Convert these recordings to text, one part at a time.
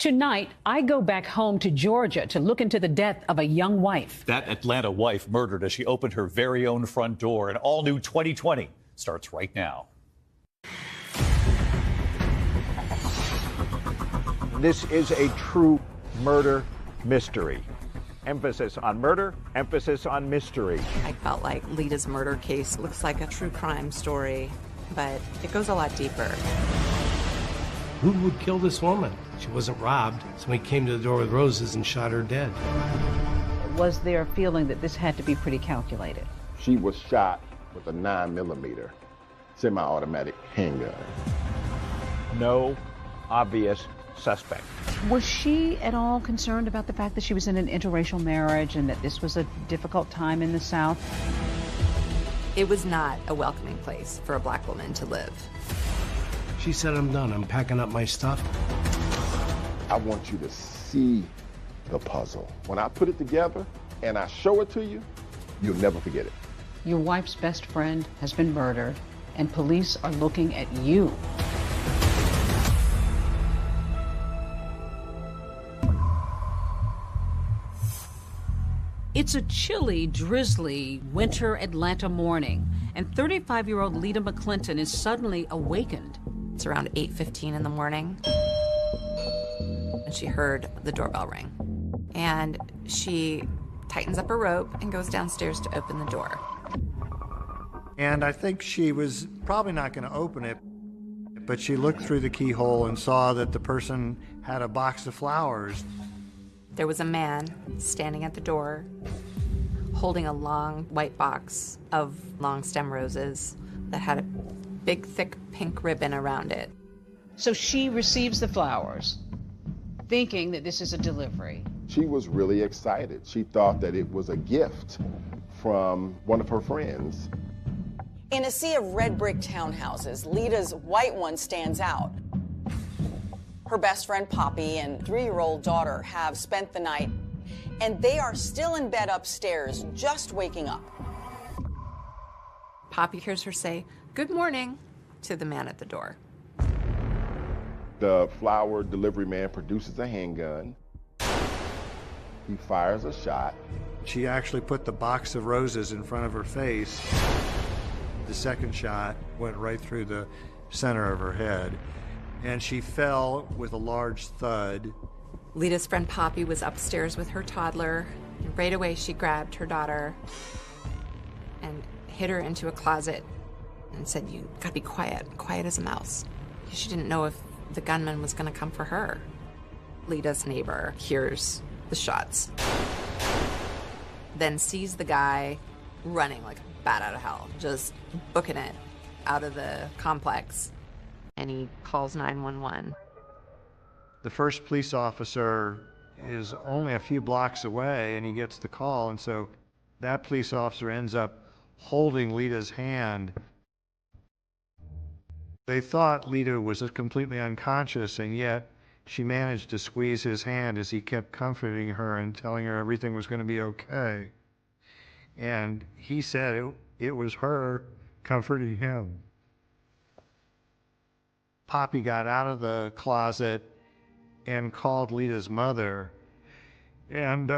Tonight, I go back home to Georgia to look into the death of a young wife. That Atlanta wife murdered as she opened her very own front door. An all-new 2020 starts right now. This is a true murder mystery. Emphasis on murder, emphasis on mystery. I felt like Lita's murder case looks like a true crime story, but it goes a lot deeper. Who would kill this woman? She wasn't robbed. Somebody came to the door with roses and shot her dead. Was there a feeling that this had to be pretty calculated? She was shot with a 9mm semi-automatic handgun. No obvious suspect. Was she at all concerned about the fact that she was in an interracial marriage and that this was a difficult time in the South? It was not a welcoming place for a black woman to live. She said, I'm done. I'm packing up my stuff. I want you to see the puzzle. When I put it together and I show it to you, you'll never forget it. Your wife's best friend has been murdered, and police are looking at you. It's a chilly, drizzly winter Atlanta morning, and 35-year-old Lita McClinton is suddenly awakened. It's around 8:15 in the morning, and she heard the doorbell ring. And she tightens up her rope and goes downstairs to open the door. And I think she was probably not going to open it, but she looked through the keyhole and saw that the person had a box of flowers. There was a man standing at the door, holding a long white box of long stem roses that had a big, thick pink ribbon around it. So she receives the flowers, thinking that this is a delivery. She was really excited. She thought that it was a gift from one of her friends. In a sea of red brick townhouses, Lita's white one stands out. Her best friend Poppy and 3-year-old daughter have spent the night, and they are still in bed upstairs, just waking up. Poppy hears her say, "Good morning," to the man at the door. The flower delivery man produces a handgun. He fires a shot. She actually put the box of roses in front of her face. The second shot went right through the center of her head, and she fell with a large thud. Lita's friend Poppy was upstairs with her toddler, and right away she grabbed her daughter and hid her into a closet and said, "You gotta be quiet as a mouse." She didn't know if the gunman was gonna come for her. Lita's neighbor hears the shots, then sees the guy running like a bat out of hell, just booking it out of the complex, and he calls 911. The first police officer is only a few blocks away, and he gets the call, and so that police officer ends up holding Lita's hand. They thought Lita was completely unconscious, and yet she managed to squeeze his hand as he kept comforting her and telling her everything was going to be okay. And he said it was her comforting him. Poppy got out of the closet and called Lita's mother, and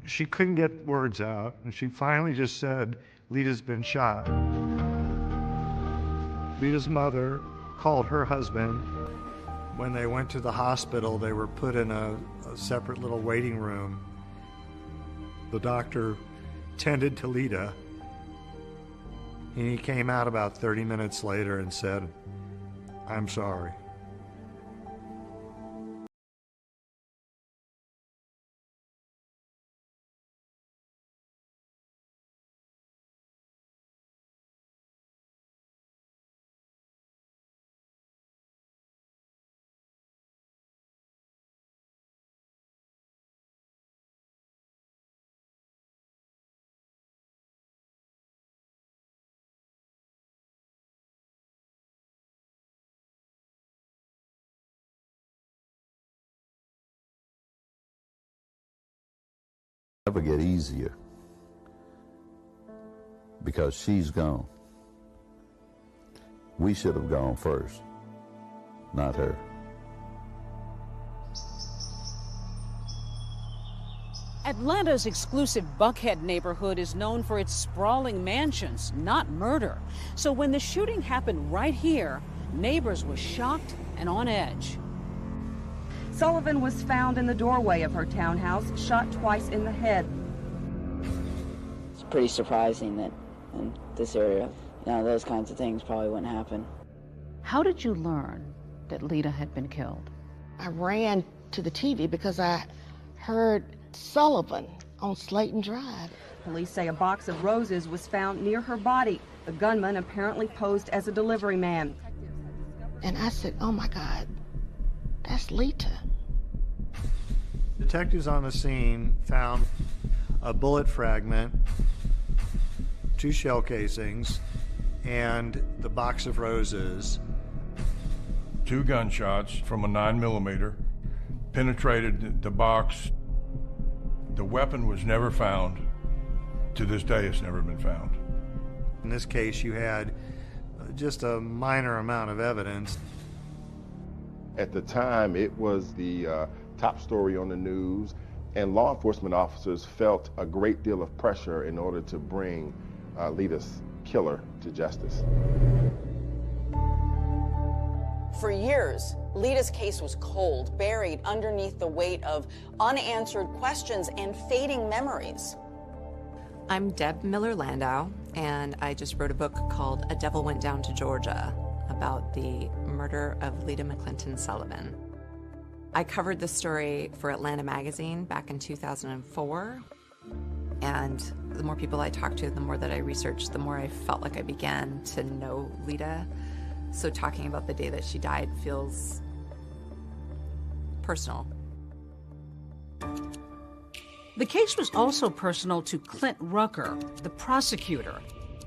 she couldn't get words out, and she finally just said, "Lita's been shot." Lita's mother called her husband. When they went to the hospital, they were put in a separate little waiting room. The doctor tended to Lita, and he came out about 30 minutes later and said, "I'm sorry." Never get easier because she's gone. We should have gone first, not her. Atlanta's exclusive Buckhead neighborhood is known for its sprawling mansions, not murder. So when the shooting happened right here, neighbors were shocked and on edge. Sullivan was found in the doorway of her townhouse, shot twice in the head. It's pretty surprising that in this area, those kinds of things probably wouldn't happen. How did you learn that Lita had been killed? I ran to the TV because I heard Sullivan on Slayton Drive. Police say a box of roses was found near her body. The gunman apparently posed as a delivery man. And I said, oh my God, that's Lita. Detectives on the scene found a bullet fragment, 2 shell casings, and the box of roses. 2 gunshots from a 9mm penetrated the box. The weapon was never found. To this day, it's never been found. In this case, you had just a minor amount of evidence. At the time, it was the top story on the news, and law enforcement officers felt a great deal of pressure in order to bring Lita's killer to justice. For years, Lita's case was cold, buried underneath the weight of unanswered questions and fading memories. I'm Deb Miller-Landau, and I just wrote a book called A Devil Went Down to Georgia about the murder of Lita McClinton Sullivan. I covered this story for Atlanta Magazine back in 2004, and the more people I talked to, the more that I researched, the more I felt like I began to know Lita. So talking about the day that she died feels personal. The case was also personal to Clint Rucker, the prosecutor.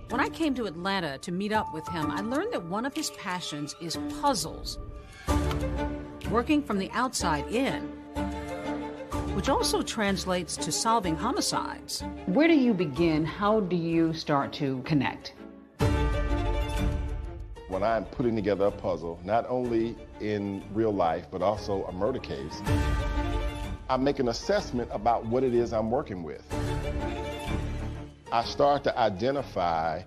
When I came to Atlanta to meet up with him, I learned that one of his passions is puzzles, working from the outside in, which also translates to solving homicides. Where do you begin? How do you start to connect? When I'm putting together a puzzle, not only in real life, but also a murder case, I make an assessment about what it is I'm working with. I start to identify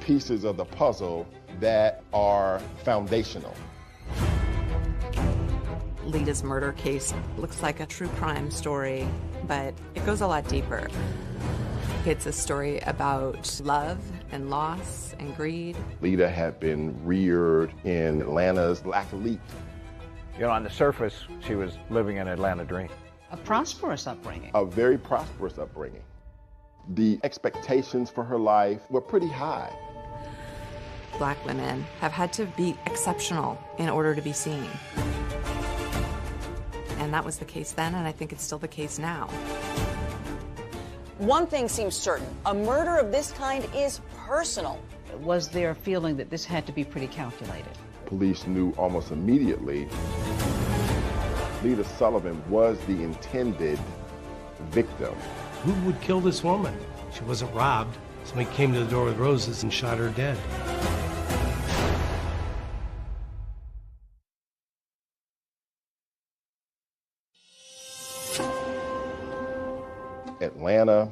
pieces of the puzzle that are foundational. Lita's murder case looks like a true crime story, but it goes a lot deeper. It's a story about love and loss and greed. Lita had been reared in Atlanta's Black elite. On the surface, she was living an Atlanta dream. A prosperous upbringing. A very prosperous upbringing. The expectations for her life were pretty high. Black women have had to be exceptional in order to be seen. And that was the case then, and I think it's still the case now. One thing seems certain, a murder of this kind is personal. Was there a feeling that this had to be pretty calculated? Police knew almost immediately Lita Sullivan was the intended victim. Who would kill this woman? She wasn't robbed. Somebody came to the door with roses and shot her dead. Atlanta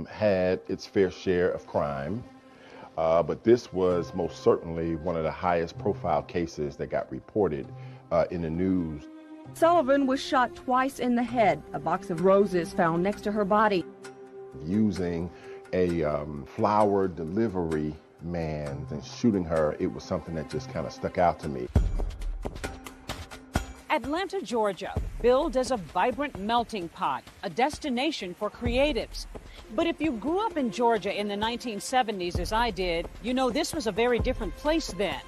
had its fair share of crime, but this was most certainly one of the highest profile cases that got reported in the news. Sullivan was shot twice in the head. A box of roses found next to her body. Using a flower delivery man and shooting her, it was something that just kind of stuck out to me. Atlanta, Georgia, billed as a vibrant melting pot, a destination for creatives. But if you grew up in Georgia in the 1970s, as I did, you know this was a very different place then.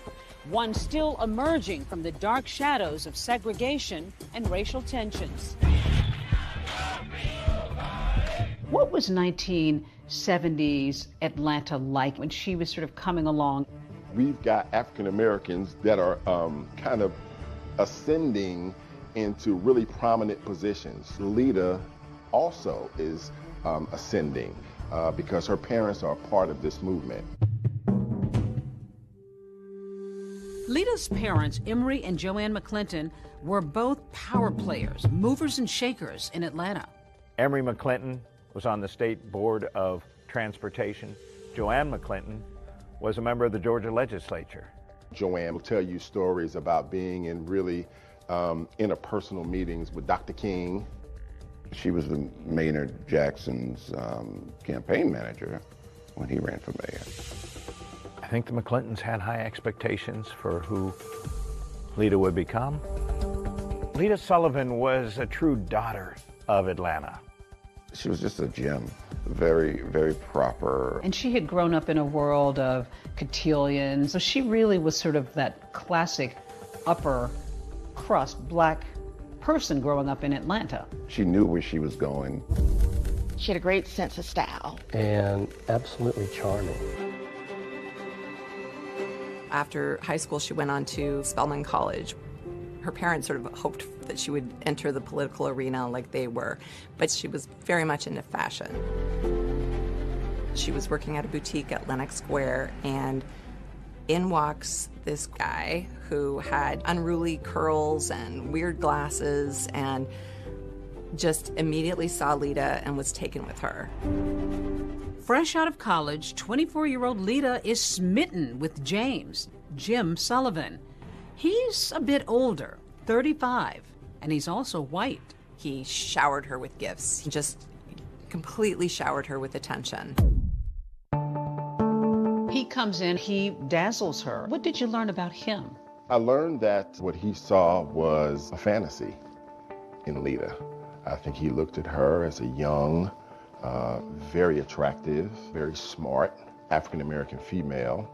One still emerging from the dark shadows of segregation and racial tensions. What was 1970s Atlanta like when she was sort of coming along? We've got African Americans that are kind of ascending into really prominent positions. Lita also is ascending because her parents are part of this movement. Lita's parents, Emory and Joanne McClinton, were both power players, movers and shakers in Atlanta. Emory McClinton was on the State Board of Transportation. Joanne McClinton was a member of the Georgia legislature. Joanne will tell you stories about being in really interpersonal meetings with Dr. King. She was the Maynard Jackson's campaign manager when he ran for mayor. I think the McClintons had high expectations for who Lita would become. Lita Sullivan was a true daughter of Atlanta. She was just a gem, very, very proper. And she had grown up in a world of cotillions, so she really was sort of that classic upper crust black person growing up in Atlanta. She knew where she was going. She had a great sense of style. And absolutely charming. After high school, she went on to Spelman College. Her parents sort of hoped that she would enter the political arena like they were, but she was very much into fashion. She was working at a boutique at Lenox Square, and in walks this guy who had unruly curls and weird glasses and just immediately saw Lita and was taken with her. Fresh out of college, 24-year-old Lita is smitten with James, Jim Sullivan. He's a bit older, 35, and he's also white. He showered her with gifts. He just completely showered her with attention. He comes in, he dazzles her. What did you learn about him? I learned that what he saw was a fantasy in Lita. I think he looked at her as a young, very attractive, very smart African-American female.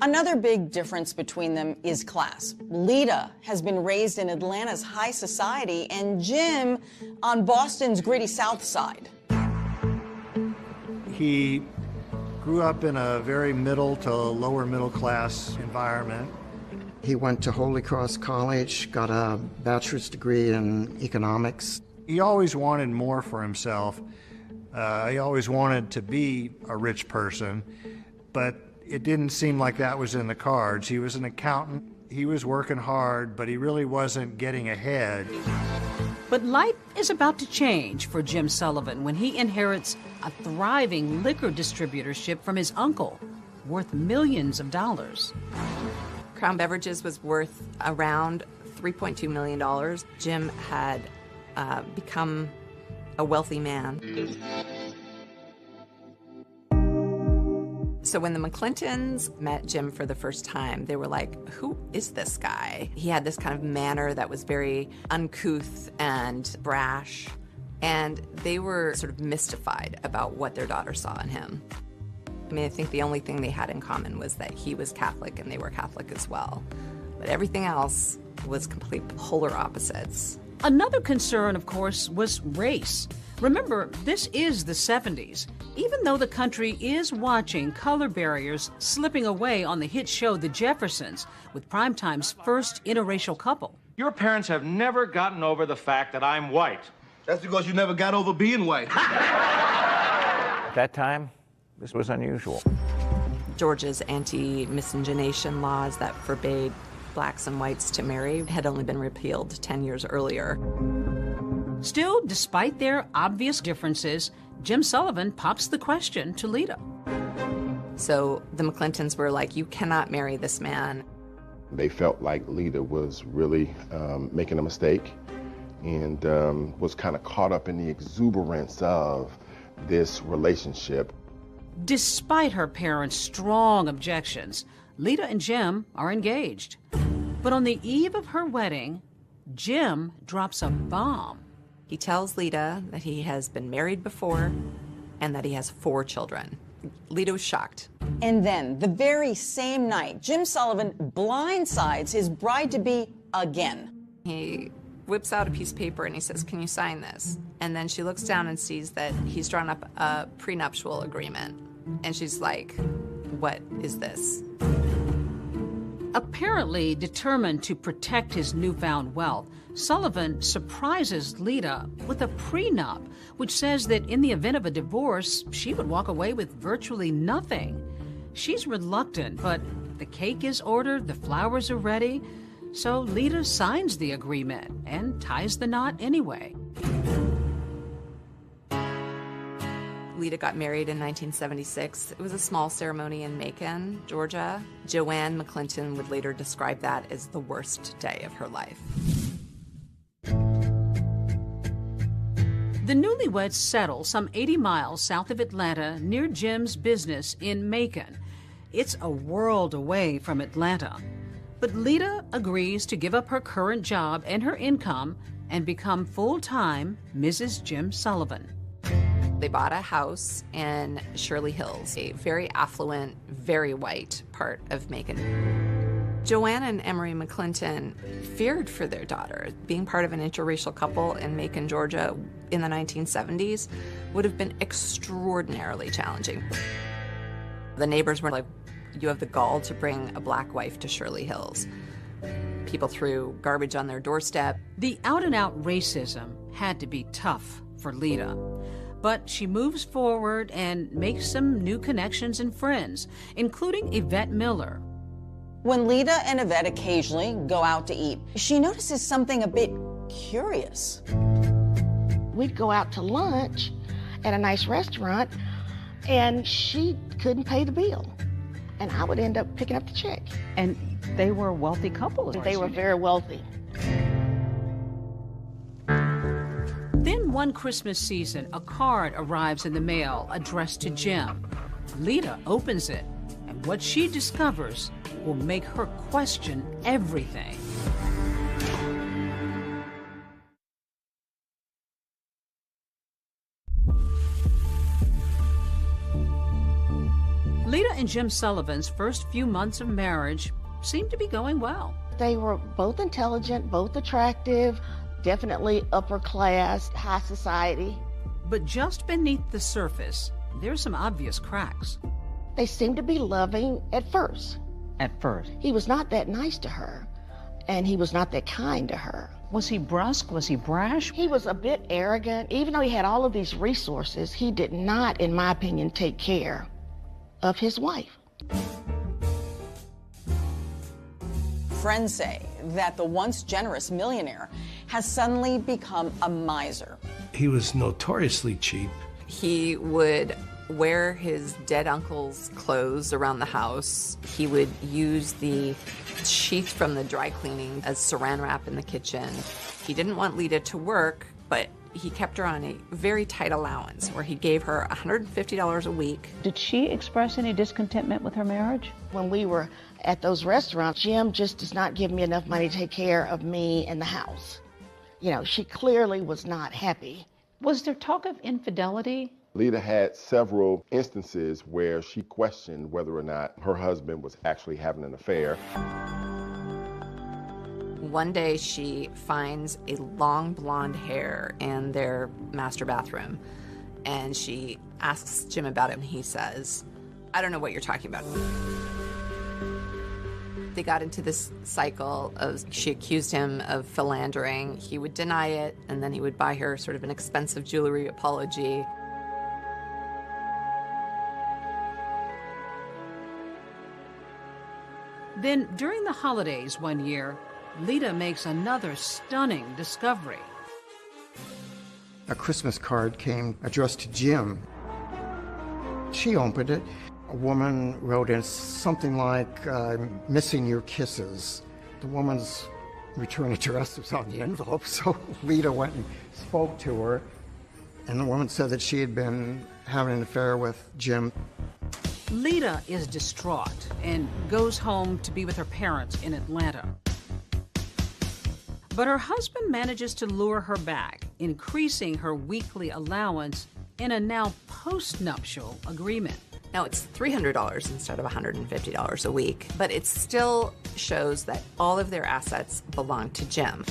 Another big difference between them is class. Lita has been raised in Atlanta's high society and Jim on Boston's gritty South Side. He grew up in a very middle to lower middle class environment. He went to Holy Cross College, got a bachelor's degree in economics. He always wanted more for himself. He always wanted to be a rich person, but it didn't seem like that was in the cards. He was an accountant. He was working hard, but he really wasn't getting ahead. But life is about to change for Jim Sullivan when he inherits a thriving liquor distributorship from his uncle, worth millions of dollars. Crown Beverages was worth around $3.2 million. Jim had become a wealthy man. So when the McClintons met Jim for the first time, they were like, who is this guy? He had this kind of manner that was very uncouth and brash, and they were sort of mystified about what their daughter saw in him. I mean, I think the only thing they had in common was that he was Catholic and they were Catholic as well. But everything else was complete polar opposites. Another concern, of course, was race. Remember, this is the 70s. Even though the country is watching color barriers slipping away on the hit show The Jeffersons, with Primetime's first interracial couple. Your parents have never gotten over the fact that I'm white. That's because you never got over being white. At that time, this was unusual. Georgia's anti-miscegenation laws that forbade blacks and whites to marry had only been repealed 10 years earlier. Still, despite their obvious differences, Jim Sullivan pops the question to Lita. So the McClintons were like, you cannot marry this man. They felt like Lita was really making a mistake and was kind of caught up in the exuberance of this relationship. Despite her parents' strong objections, Lita and Jim are engaged. But on the eve of her wedding, Jim drops a bomb. He tells Lita that he has been married before and that he has 4 children. Lita was shocked. And then, the very same night, Jim Sullivan blindsides his bride-to-be again. He whips out a piece of paper and he says, can you sign this? And then she looks down and sees that he's drawn up a prenuptial agreement. And she's like, what is this? Apparently determined to protect his newfound wealth, Sullivan surprises Lita with a prenup, which says that in the event of a divorce, she would walk away with virtually nothing. She's reluctant, but the cake is ordered, the flowers are ready. So Lita signs the agreement and ties the knot anyway. Lita got married in 1976. It was a small ceremony in Macon, Georgia. Joanne McClinton would later describe that as the worst day of her life. The newlyweds settle some 80 miles south of Atlanta near Jim's business in Macon. It's a world away from Atlanta. But Lita agrees to give up her current job and her income and become full-time Mrs. Jim Sullivan. They bought a house in Shirley Hills, a very affluent, very white part of Macon. Joanne and Emery McClinton feared for their daughter. Being part of an interracial couple in Macon, Georgia in the 1970s would have been extraordinarily challenging. The neighbors were like, "You have the gall to bring a black wife to Shirley Hills." People threw garbage on their doorstep. The out-and-out racism had to be tough for Lita. But she moves forward and makes some new connections and friends, including Yvette Miller. When Lita and Yvette occasionally go out to eat, she notices something a bit curious. We'd go out to lunch at a nice restaurant, and she couldn't pay the bill. And I would end up picking up the check. And they were a wealthy couple. They were very wealthy. Then one Christmas season, a card arrives in the mail addressed to Jim. Lita opens it, and what she discovers will make her question everything. Lita and Jim Sullivan's first few months of marriage seemed to be going well. They were both intelligent, both attractive, definitely upper class, high society. But just beneath the surface, there's some obvious cracks. They seemed to be loving at first. At first? He was not that nice to her, and he was not that kind to her. Was he brusque? Was he brash? He was a bit arrogant. Even though he had all of these resources, he did not, in my opinion, take care of his wife. Friends say that the once generous millionaire has suddenly become a miser. He was notoriously cheap. He would wear his dead uncle's clothes around the house. He would use the sheath from the dry cleaning as saran wrap in the kitchen. He didn't want Lita to work, but he kept her on a very tight allowance where he gave her $150 a week. Did she express any discontentment with her marriage? When we were at those restaurants, Jim just does not give me enough money to take care of me and the house. You know, she clearly was not happy. Was there talk of infidelity? Lita had several instances where she questioned whether or not her husband was actually having an affair. One day she finds a long blonde hair in their master bathroom, and she asks Jim about it, and he says, "I don't know what you're talking about." They got into this cycle of, she accused him of philandering. He would deny it, and then he would buy her sort of an expensive jewelry apology. Then, during the holidays one year, Lita makes another stunning discovery. A Christmas card came addressed to Jim. She opened it. A woman wrote in something like, "Missing your kisses." The woman's return address was on the envelope, so Lita went and spoke to her, and the woman said that she had been having an affair with Jim. Lita is distraught and goes home to be with her parents in Atlanta. But her husband manages to lure her back, increasing her weekly allowance in a now post-nuptial agreement. Now it's $300 instead of $150 a week, but it still shows that all of their assets belong to Jim.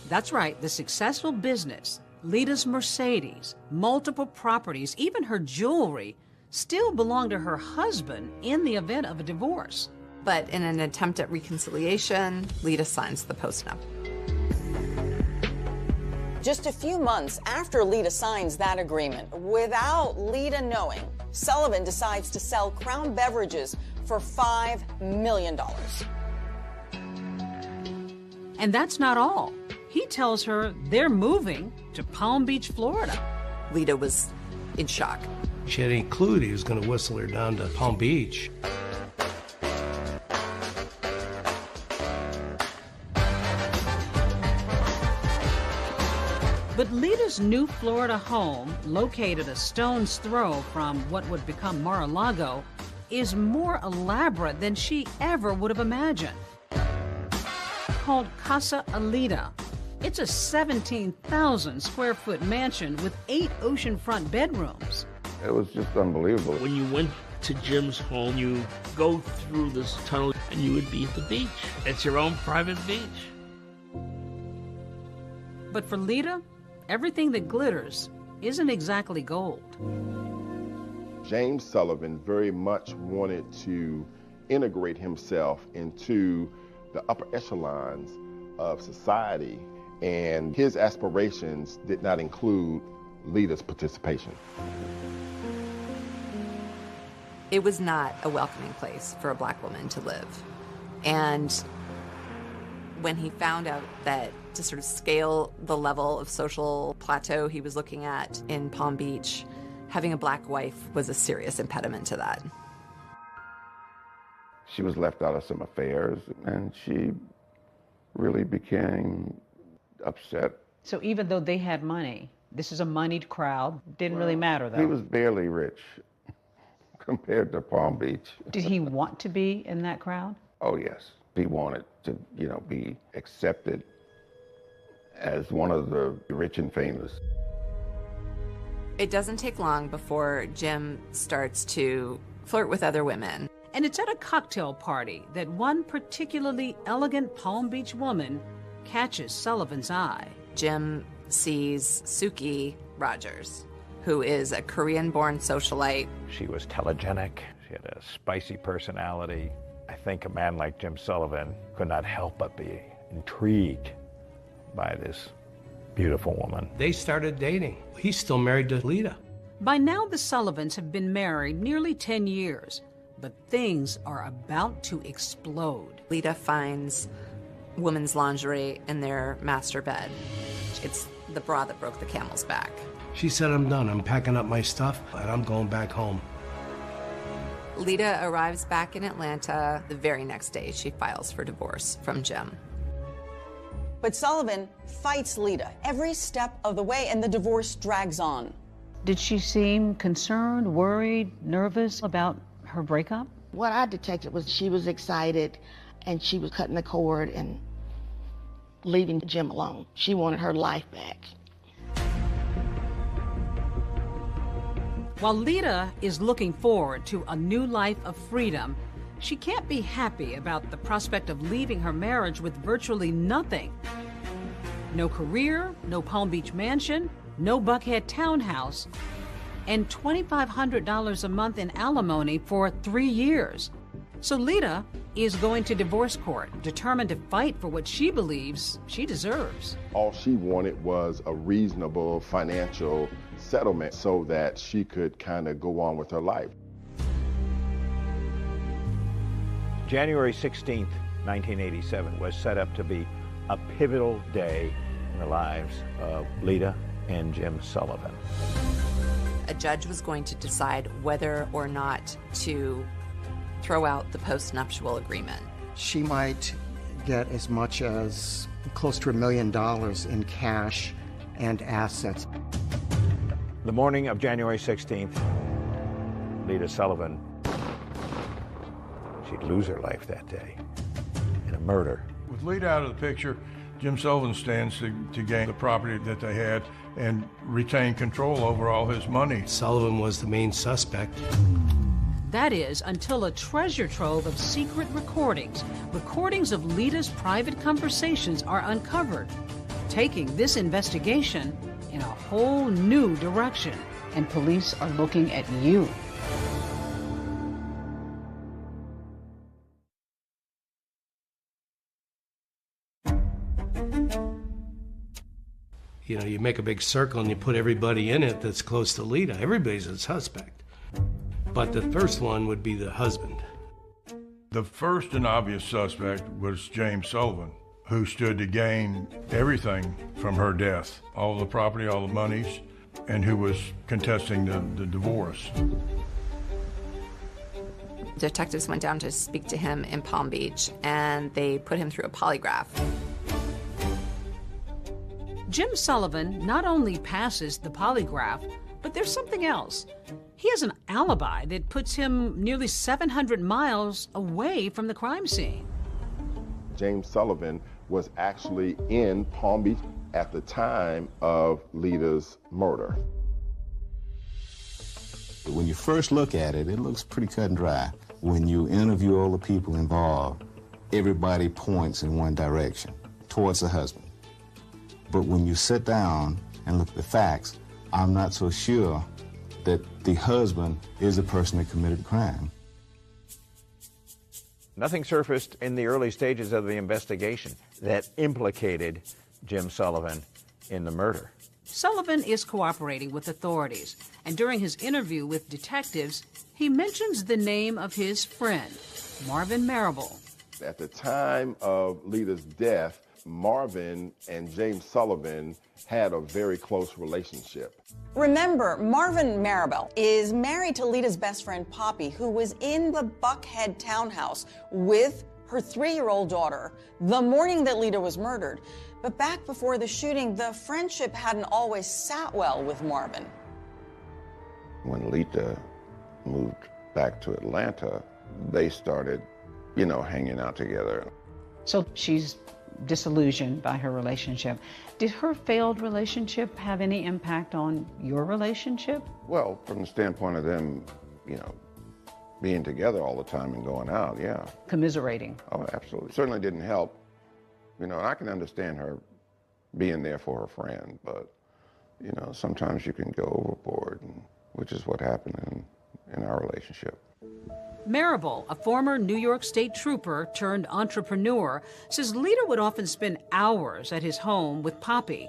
That's right, the successful business, Lita's Mercedes, multiple properties, even her jewelry, still belong to her husband in the event of a divorce. But in an attempt at reconciliation, Lita signs the postnup. Just a few months after Lita signs that agreement, without Lita knowing, Sullivan decides to sell Crown Beverages for $5 million. And that's not all. He tells her they're moving to Palm Beach, Florida. Lita was in shock. She had any clue that he was going to whistle her down to Palm Beach. But Lita's new Florida home, located a stone's throw from what would become Mar-a-Lago, is more elaborate than she ever would have imagined. Called Casa Alita. It's a 17,000 square foot mansion with 8 oceanfront bedrooms. It was just unbelievable. When you went to Jim's home, you go through this tunnel and you would be at the beach. It's your own private beach. But for Lita, everything that glitters isn't exactly gold. James Sullivan very much wanted to integrate himself into the upper echelons of society, and his aspirations did not include Lita's participation. It was not a welcoming place for a black woman to live. And when he found out that to sort of scale the level of social plateau he was looking at in Palm Beach, having a black wife was a serious impediment to that. She was left out of some affairs, and she really became upset. So even though they had money, this is a moneyed crowd, didn't really matter though. He was barely rich compared to Palm Beach. Did he want to be in that crowd? Oh, yes. He wanted to, be accepted as one of the rich and famous. It doesn't take long before Jim starts to flirt with other women. And it's at a cocktail party that one particularly elegant Palm Beach woman catches Sullivan's eye. Jim sees Suki Rogers, who is a Korean-born socialite. She was telegenic. She had a spicy personality. I think a man like Jim Sullivan could not help but be intrigued by this beautiful woman. They started dating. He's still married to Lita. By now, the Sullivans have been married nearly 10 years, but things are about to explode. Lita finds women's lingerie in their master bed. It's the bra that broke the camel's back. She said, I'm done. I'm packing up my stuff, and I'm going back home. Lita arrives back in Atlanta. The very next day, she files for divorce from Jim. But Sullivan fights Lita every step of the way, and the divorce drags on. Did she seem concerned, worried, nervous about her breakup? What I detected was she was excited, and she was cutting the cord and leaving Jim alone. She wanted her life back. While Lita is looking forward to a new life of freedom, she can't be happy about the prospect of leaving her marriage with virtually nothing. No career, no Palm Beach mansion, no Buckhead townhouse, and $2,500 a month in alimony for 3 years. So Lita is going to divorce court, determined to fight for what she believes she deserves. All she wanted was a reasonable financial settlement so that she could kind of go on with her life. January 16th, 1987 was set up to be a pivotal day in the lives of Lita and Jim Sullivan. A judge was going to decide whether or not to throw out the post-nuptial agreement. She might get as much as close to $1 million in cash and assets. The morning of January 16th, Lita Sullivan, she'd lose her life that day in a murder. With Lita out of the picture, Jim Sullivan stands to gain the property that they had and retain control over all his money. Sullivan was the main suspect. That is, until a treasure trove of secret recordings of Lita's private conversations are uncovered, taking this investigation in a whole new direction. And police are looking at you. You make a big circle and you put everybody in it that's close to Lita. Everybody's a suspect. But the first one would be the husband. The first and obvious suspect was James Sullivan. who stood to gain everything from her death, all the property, all the monies, and who was contesting the divorce. Detectives went down to speak to him in Palm Beach, and they put him through a polygraph. Jim Sullivan not only passes the polygraph, but there's something else. He has an alibi that puts him nearly 700 miles away from the crime scene. James Sullivan was actually in Palm Beach at the time of Lita's murder. When you first look at it, it looks pretty cut and dry. When you interview all the people involved, everybody points in one direction, towards the husband. But when you sit down and look at the facts, I'm not so sure that the husband is the person that committed the crime. Nothing surfaced in the early stages of the investigation that implicated Jim Sullivan in the murder. Sullivan is cooperating with authorities, and during his interview with detectives, he mentions the name of his friend, Marvin Marable. At the time of Lita's death, Marvin and James Sullivan had a very close relationship. Remember, Marvin Marable is married to Lita's best friend, Poppy, who was in the Buckhead townhouse with her 3-year-old daughter the morning that Lita was murdered. But back before the shooting, the friendship hadn't always sat well with Marvin. When Lita moved back to Atlanta, they started, hanging out together. So she's disillusioned by her relationship. Did her failed relationship have any impact on your relationship? Well, from the standpoint of them, being together all the time and going out, yeah. Commiserating. Oh, absolutely. Certainly didn't help. I can understand her being there for her friend, but, sometimes you can go overboard, which is what happened in our relationship. Marable, a former New York State trooper turned entrepreneur, says Lita would often spend hours at his home with Poppy.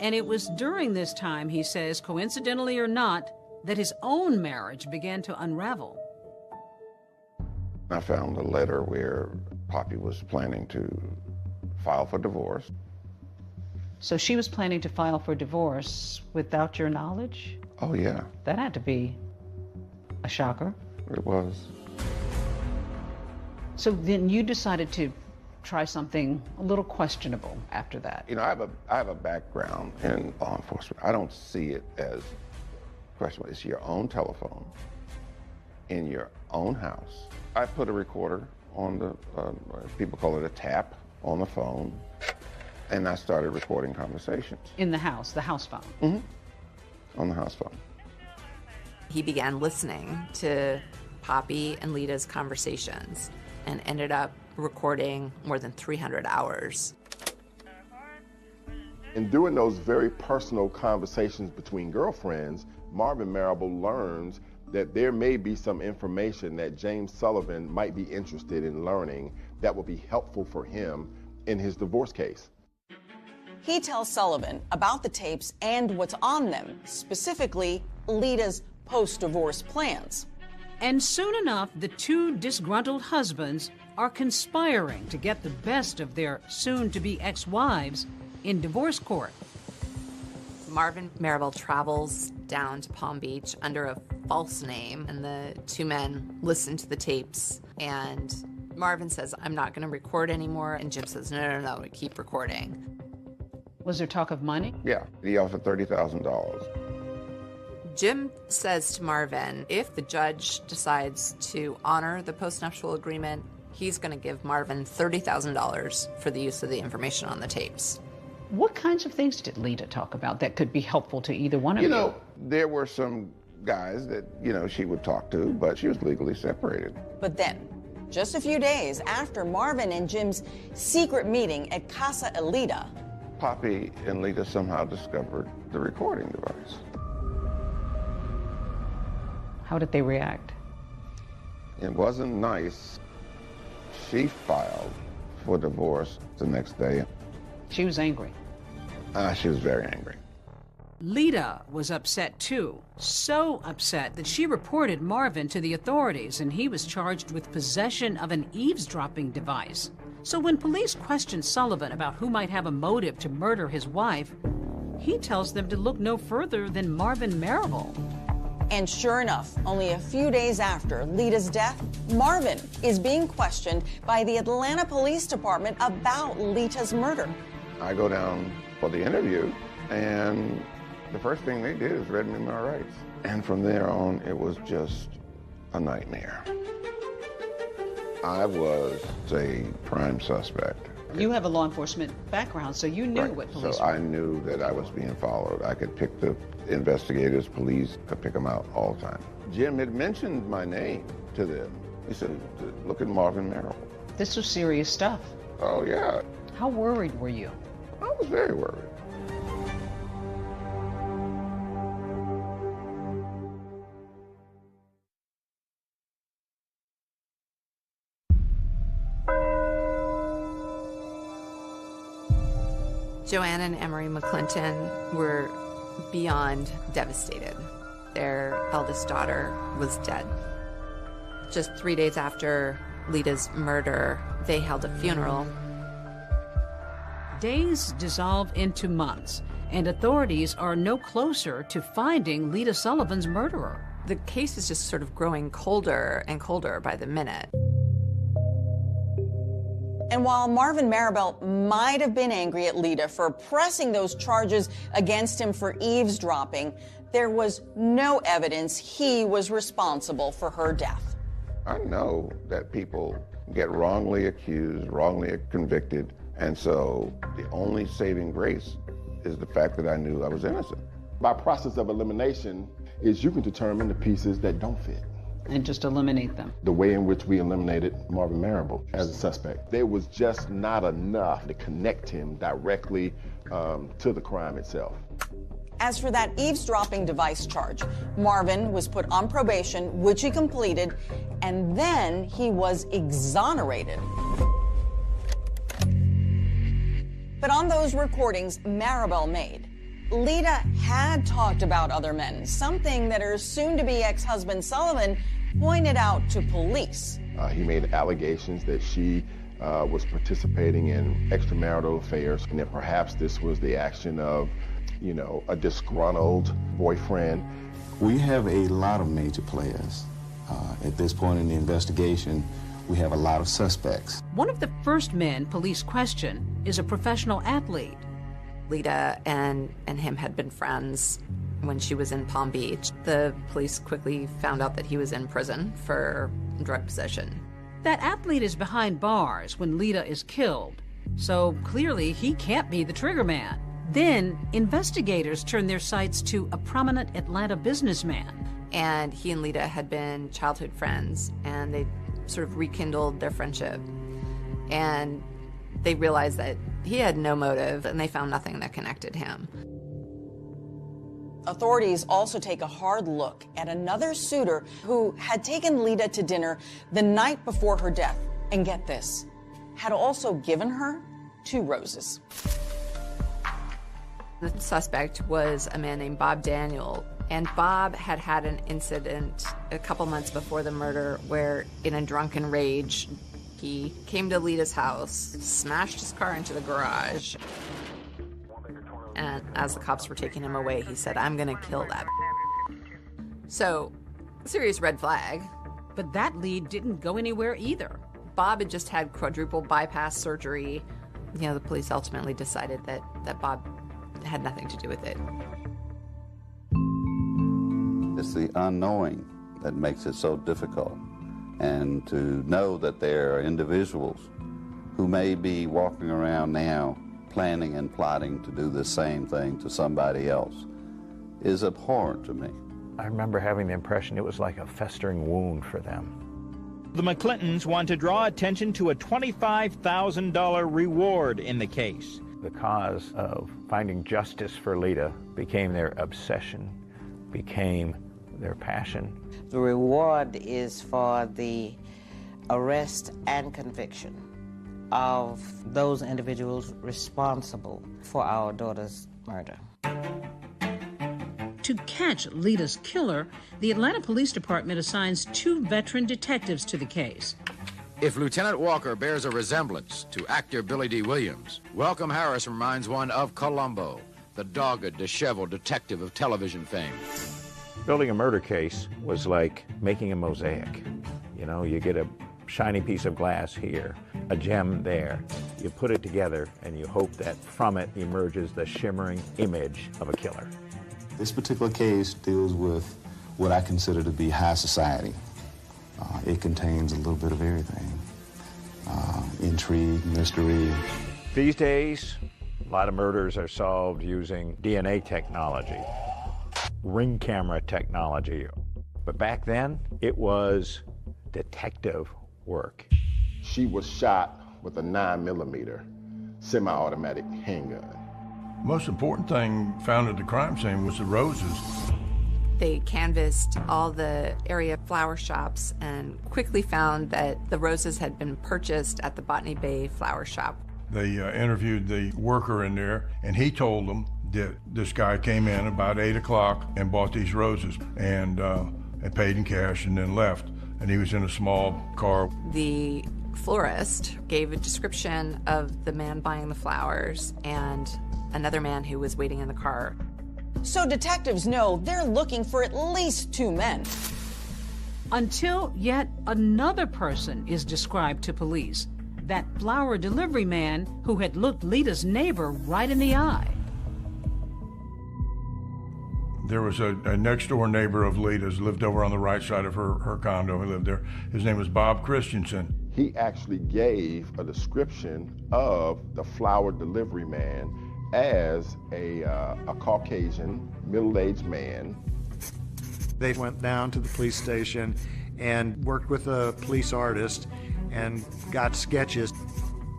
And it was during this time, he says, coincidentally or not, that his own marriage began to unravel. I found a letter where Poppy was planning to file for divorce. So she was planning to file for divorce without your knowledge? Oh, yeah. That had to be a shocker. It was. So then you decided to try something a little questionable after that. I have a background in law enforcement. I don't see it as questionable. It's your own telephone in your own house. I put a recorder on the, people call it a tap, on the phone, and I started recording conversations. In the house phone? Mm-hmm. On the house phone. He began listening to Poppy and Lita's conversations and ended up recording more than 300 hours. And during those very personal conversations between girlfriends, Marvin Marable learns that there may be some information that James Sullivan might be interested in learning that will be helpful for him in his divorce case. He tells Sullivan about the tapes and what's on them, specifically Lita's post-divorce plans. And soon enough, the two disgruntled husbands are conspiring to get the best of their soon-to-be ex-wives in divorce court. Marvin Marable travels down to Palm Beach under a false name, and the two men listen to the tapes, and Marvin says, "I'm not going to record anymore," and Jim says, no, keep recording. Was there talk of money? Yeah, he offered $30,000. Jim says to Marvin, if the judge decides to honor the postnuptial agreement, he's going to give Marvin $30,000 for the use of the information on the tapes. What kinds of things did Lita talk about that could be helpful to either one of you? There were some guys that, she would talk to, but she was legally separated. But then, just a few days after Marvin and Jim's secret meeting at Casa Elita, Poppy and Lita somehow discovered the recording device. How did they react? It wasn't nice. She filed for divorce the next day. She was angry. She was very angry. Lita was upset too, so upset that she reported Marvin to the authorities, and he was charged with possession of an eavesdropping device. So when police question Sullivan about who might have a motive to murder his wife, he tells them to look no further than Marvin Marable. And sure enough, only a few days after Lita's death, Marvin is being questioned by the Atlanta Police Department about Lita's murder. I go down for the interview, and the first thing they did is read me my rights. And from there on, it was just a nightmare. I was a prime suspect. You have a law enforcement background, so you knew what police So were. I knew that I was being followed. I could pick the investigators, police, could pick them out all the time. Jim had mentioned my name to them. He said, look at Marvin Marable. This was serious stuff. Oh, yeah. How worried were you? I was very worried. Joanne and Emery McClinton were beyond devastated. Their eldest daughter was dead. Just 3 days after Lita's murder, they held a funeral. Days dissolve into months, and authorities are no closer to finding Lita Sullivan's murderer. The case is just sort of growing colder and colder by the minute. And while Marvin Marable might have been angry at Lita for pressing those charges against him for eavesdropping, there was no evidence he was responsible for her death. I know that people get wrongly accused, wrongly convicted, and so the only saving grace is the fact that I knew I was innocent. By process of elimination is you can determine the pieces that don't fit. And just eliminate them. The way in which we eliminated Marvin Marable as a suspect, there was just not enough to connect him directly to the crime itself. As for that eavesdropping device charge, Marvin was put on probation, which he completed, and then he was exonerated. But on those recordings Marable made, Lita had talked about other men, something that her soon-to-be ex-husband Sullivan pointed out to police. He made allegations that she was participating in extramarital affairs, and that perhaps this was the action of, you know, a disgruntled boyfriend. We have a lot of major players. At this point in the investigation, we have a lot of suspects. One of the first men police question is a professional athlete. Lita and him had been friends when she was in Palm Beach. The police quickly found out that he was in prison for drug possession. That athlete is behind bars when Lita is killed, so clearly he can't be the trigger man. Then investigators turn their sights to a prominent Atlanta businessman. And he and Lita had been childhood friends, and they sort of rekindled their friendship. And they realized that he had no motive, and they found nothing that connected him. Authorities also take a hard look at another suitor who had taken Lita to dinner the night before her death, and get this, had also given her 2 roses. The suspect was a man named Bob Daniel, and Bob had had an incident a couple months before the murder where, in a drunken rage, he came to Lita's house, smashed his car into the garage, and as the cops were taking him away, he said, "I'm gonna kill that." So, serious red flag. But that lead didn't go anywhere either. Bob had just had quadruple bypass surgery. You know, the police ultimately decided that Bob had nothing to do with it. It's the unknowing that makes it so difficult. And to know that there are individuals who may be walking around now planning and plotting to do the same thing to somebody else is abhorrent to me. I remember having the impression it was like a festering wound for them. The McClintons want to draw attention to a $25,000 reward in the case. The cause of finding justice for Lita became their obsession, became their passion. The reward is for the arrest and conviction of those individuals responsible for our daughter's murder. To catch Lita's killer, the Atlanta Police Department assigns 2 veteran detectives to the case. If Lieutenant Walker bears a resemblance to actor Billy D. Williams, Welcome Harris reminds one of Columbo, the dogged, disheveled detective of television fame. Building a murder case was like making a mosaic. You know, you get a shiny piece of glass here, a gem there. You put it together and you hope that from it emerges the shimmering image of a killer. This particular case deals with what I consider to be high society. It contains a little bit of everything. Intrigue, mystery. These days, a lot of murders are solved using DNA technology, ring camera technology. But back then, it was detective work. She was shot with a 9mm semi-automatic handgun. Most important thing found at the crime scene was the roses. They canvassed all the area flower shops and quickly found that the roses had been purchased at the Botany Bay flower shop. They interviewed the worker in there, and he told them that this guy came in about 8 o'clock and bought these roses and paid in cash and then left. And he was in a small car. The florist gave a description of the man buying the flowers and another man who was waiting in the car. So detectives know they're looking for at least 2 men. Until yet another person is described to police. That flower delivery man who had looked Lita's neighbor right in the eye. There was a next-door neighbor of Lita's, lived over on the right side of her condo. He lived there. His name was Bob Christensen. He actually gave a description of the flower delivery man as a Caucasian, middle-aged man. They went down to the police station and worked with a police artist and got sketches.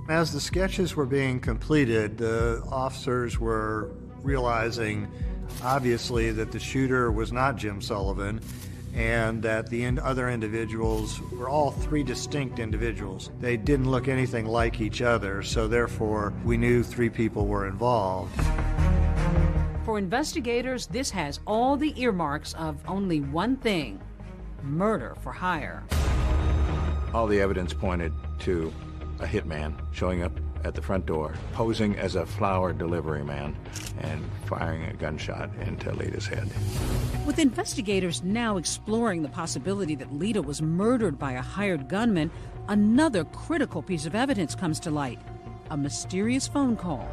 As the sketches were being completed, the officers were realizing, obviously, that the shooter was not Jim Sullivan and that the other individuals were all 3 distinct individuals. They didn't look anything like each other, so therefore we knew 3 people were involved. For investigators, this has all the earmarks of only one thing: murder for hire. All the evidence pointed to a hitman showing up at the front door, posing as a flower delivery man, and firing a gunshot into Lita's head. With investigators now exploring the possibility that Lita was murdered by a hired gunman, another critical piece of evidence comes to light: a mysterious phone call.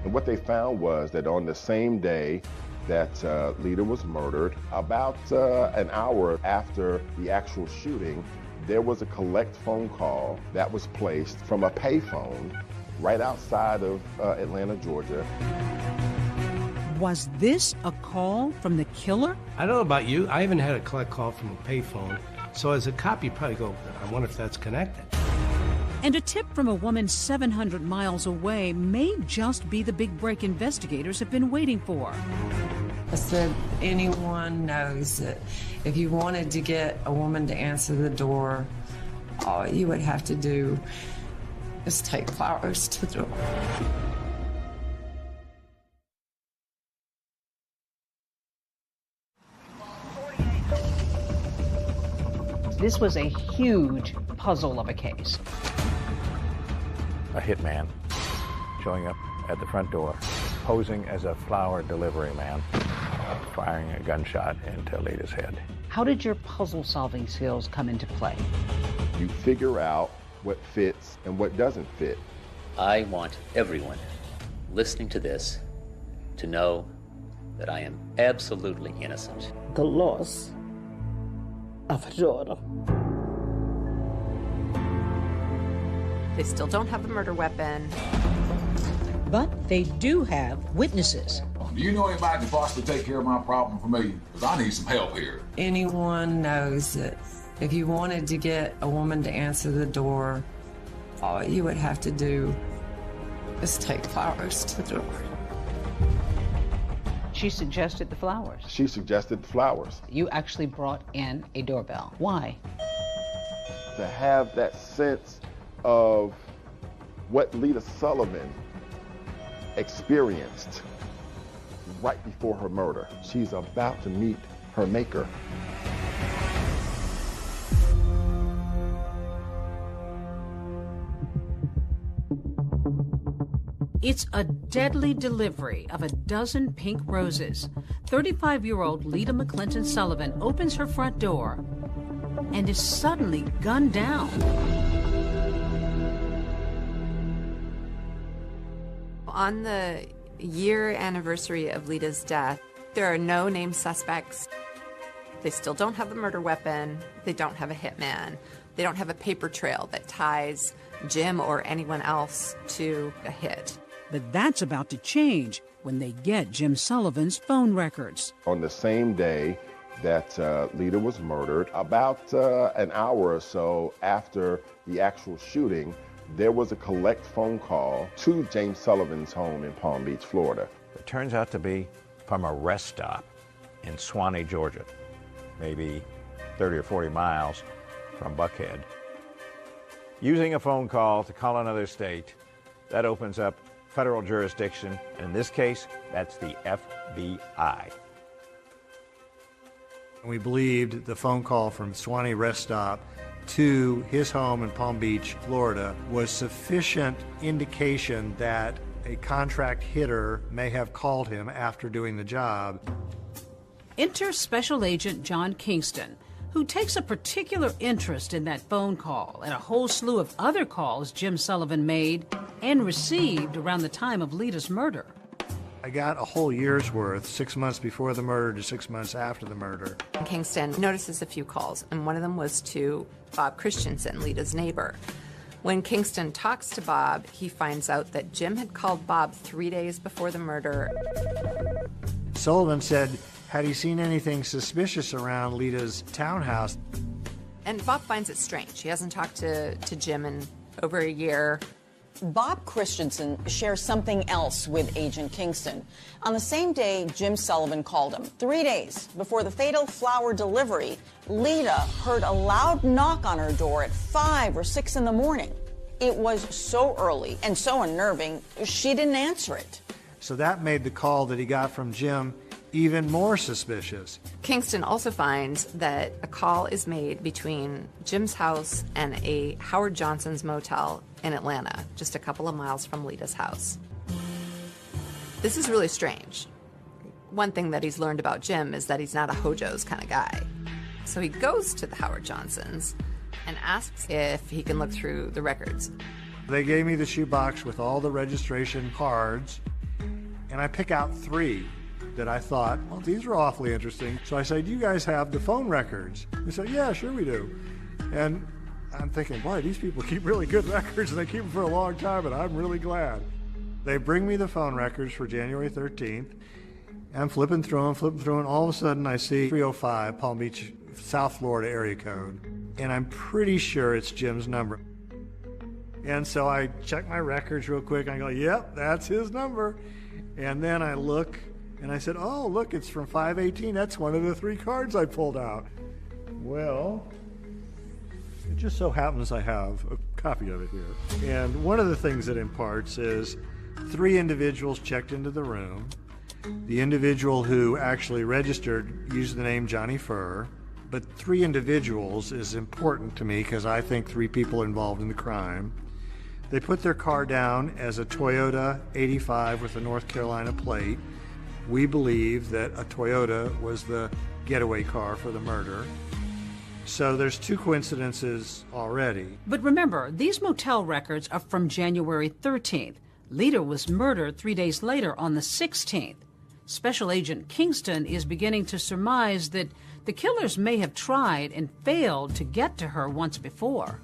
And what they found was that on the same day that Lita was murdered, about an hour after the actual shooting, there was a collect phone call that was placed from a payphone right outside of Atlanta, Georgia. Was this a call from the killer? I don't know about you. I haven't had a collect call from a payphone. So as a cop, you probably go, I wonder if that's connected. And a tip from a woman 700 miles away may just be the big break investigators have been waiting for. I said, anyone knows that if you wanted to get a woman to answer the door, all you would have to do is take flowers to the door. This was a huge puzzle of a case. A hitman showing up at the front door, posing as a flower delivery man, firing a gunshot into Lita's head. How did your puzzle-solving skills come into play? You figure out what fits and what doesn't fit. I want everyone listening to this to know that I am absolutely innocent. The loss of a daughter. They still don't have a murder weapon. But they do have witnesses. Do you know anybody that can possibly take care of my problem for me? Because I need some help here. Anyone knows that if you wanted to get a woman to answer the door, all you would have to do is take flowers to the door. She suggested the flowers. She suggested the flowers. You actually brought in a doorbell. Why? To have that sense of what Lita Sullivan experienced right before her murder. She's about to meet her maker. It's a deadly delivery of a dozen pink roses. 35-year-old Lita McClinton Sullivan opens her front door and is suddenly gunned down. On the year anniversary of Lita's death, there are no named suspects. They still don't have the murder weapon. They don't have a hitman. They don't have a paper trail that ties Jim or anyone else to a hit. But that's about to change when they get Jim Sullivan's phone records. On the same day that Lita was murdered, about an hour or so after the actual shooting, there was a collect phone call to James Sullivan's home in Palm Beach, Florida. It turns out to be from a rest stop in Suwanee, Georgia, maybe 30 or 40 miles from Buckhead. Using a phone call to call another state, that opens up federal jurisdiction, and in this case, that's the FBI. We believed the phone call from Suwanee rest stop to his home in Palm Beach, Florida, was sufficient indication that a contract hitter may have called him after doing the job. Enter Special Agent John Kingston, who takes a particular interest in that phone call and a whole slew of other calls Jim Sullivan made and received around the time of Lita's murder. I got a whole year's worth, 6 months before the murder to 6 months after the murder. Kingston notices a few calls, and one of them was to Bob Christensen, Lita's neighbor. When Kingston talks to Bob, he finds out that Jim had called Bob 3 days before the murder. Sullivan said, had he seen anything suspicious around Lita's townhouse? And Bob finds it strange. He hasn't talked to Jim in over a year. Bob Christensen shares something else with Agent Kingston. On the same day Jim Sullivan called him, 3 days before the fatal flower delivery, Lita heard a loud knock on her door at 5 or 6 in the morning. It was so early and so unnerving, she didn't answer it. So that made the call that he got from Jim even more suspicious. Kingston also finds that a call is made between Jim's house and a Howard Johnson's motel in Atlanta, just a couple of miles from Lita's house. This is really strange. One thing that he's learned about Jim is that he's not a Hojo's kind of guy. So he goes to the Howard Johnsons and asks if he can look through the records. They gave me the shoebox with all the registration cards, and I pick out 3 that I thought, well, these are awfully interesting. So I said, do you guys have the phone records? They said, yeah, sure we do. And I'm thinking, boy, these people keep really good records, and they keep them for a long time, and I'm really glad. They bring me the phone records for January 13th. I'm flipping through them, and all of a sudden I see 305 Palm Beach, South Florida area code. And I'm pretty sure it's Jim's number. And so I check my records real quick, and I go, yep, that's his number. And then I look, and I said, oh, look, it's from 518. That's one of the 3 cards I pulled out. Well, it just so happens I have a copy of it here. And one of the things it imparts is 3 individuals checked into the room. The individual who actually registered used the name Johnny Furr, but 3 individuals is important to me because I think 3 people involved in the crime. They put their car down as a Toyota 85 with a North Carolina plate. We believe that a Toyota was the getaway car for the murder. So there's 2 coincidences already. But remember, these motel records are from January 13th. Lita was murdered 3 days later on the 16th. Special Agent Kingston is beginning to surmise that the killers may have tried and failed to get to her once before.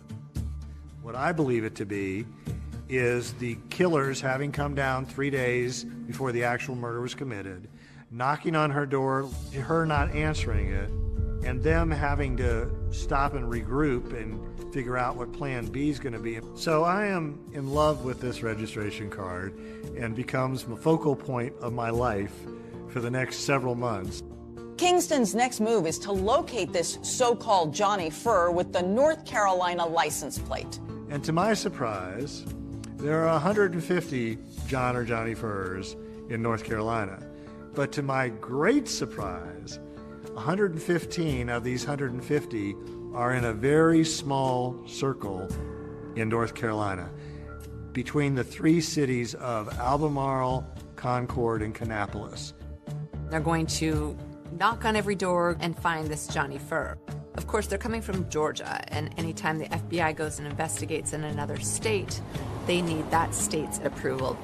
What I believe it to be is the killers having come down 3 days before the actual murder was committed, knocking on her door, her not answering it, and them having to stop and regroup and figure out what plan B is going to be. So I am in love with this registration card and becomes the focal point of my life for the next several months. Kingston's next move is to locate this so-called Johnny Furr with the North Carolina license plate. And to my surprise, there are 150 John or Johnny Furrs in North Carolina. But to my great surprise, 115 of these 150 are in a very small circle in North Carolina. between the three cities of Albemarle, Concord, and Kannapolis. They're going to knock on every door and find this Johnny Furr. Of course, they're coming from Georgia, and anytime the FBI goes and investigates in another state, they need that state's approval.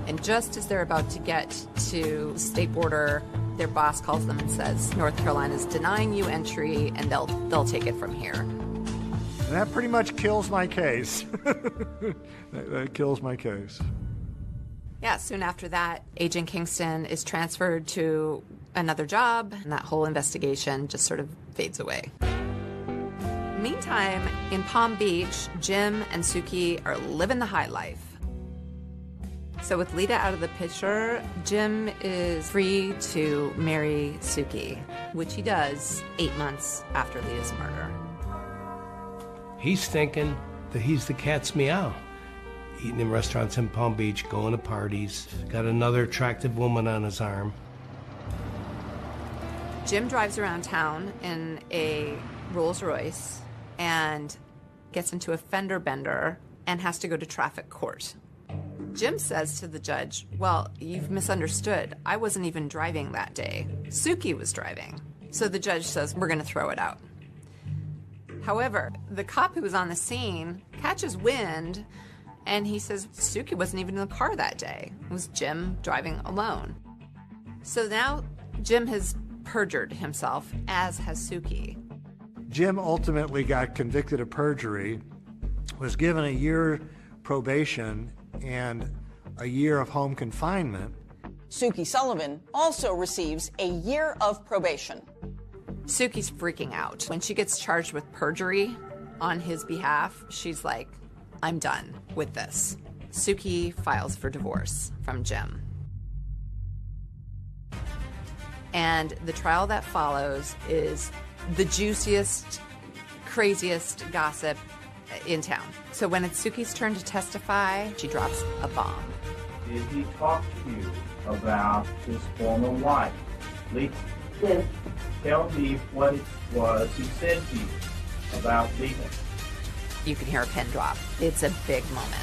And just as they're about to get to the state border, their boss calls them and says, North Carolina's denying you entry, and they'll take it from here. And that pretty much kills my case. that kills my case. Yeah, soon after that, Agent Kingston is transferred to another job, and that whole investigation just sort of fades away. Meantime, in Palm Beach, Jim and Suki are living the high life. So with Lita out of the picture, Jim is free to marry Suki, which he does 8 months after Lita's murder. He's thinking that he's the cat's meow. Eating in restaurants in Palm Beach, going to parties, got another attractive woman on his arm. Jim drives around town in a Rolls Royce and gets into a fender bender and has to go to traffic court. Jim says to the judge, well, you've misunderstood. I wasn't even driving that day. Suki was driving. So the judge says, we're going to throw it out. However, the cop who was on the scene catches wind and he says Suki wasn't even in the car that day. It was Jim driving alone. So now Jim has perjured himself, as has Suki. Jim ultimately got convicted of perjury, was given a year probation and a year of home confinement. Suki Sullivan also receives a year of probation. Suki's freaking out. When she gets charged with perjury on his behalf, she's like, I'm done with this. Suki files for divorce from Jim. And the trial that follows is the juiciest, craziest gossip in town. So when it's Suki's turn to testify, she drops a bomb. Did he talk to you about his former wife, Lita? Yes. Tell me what it was he said to you about Lita. You can hear a pin drop. It's a big moment.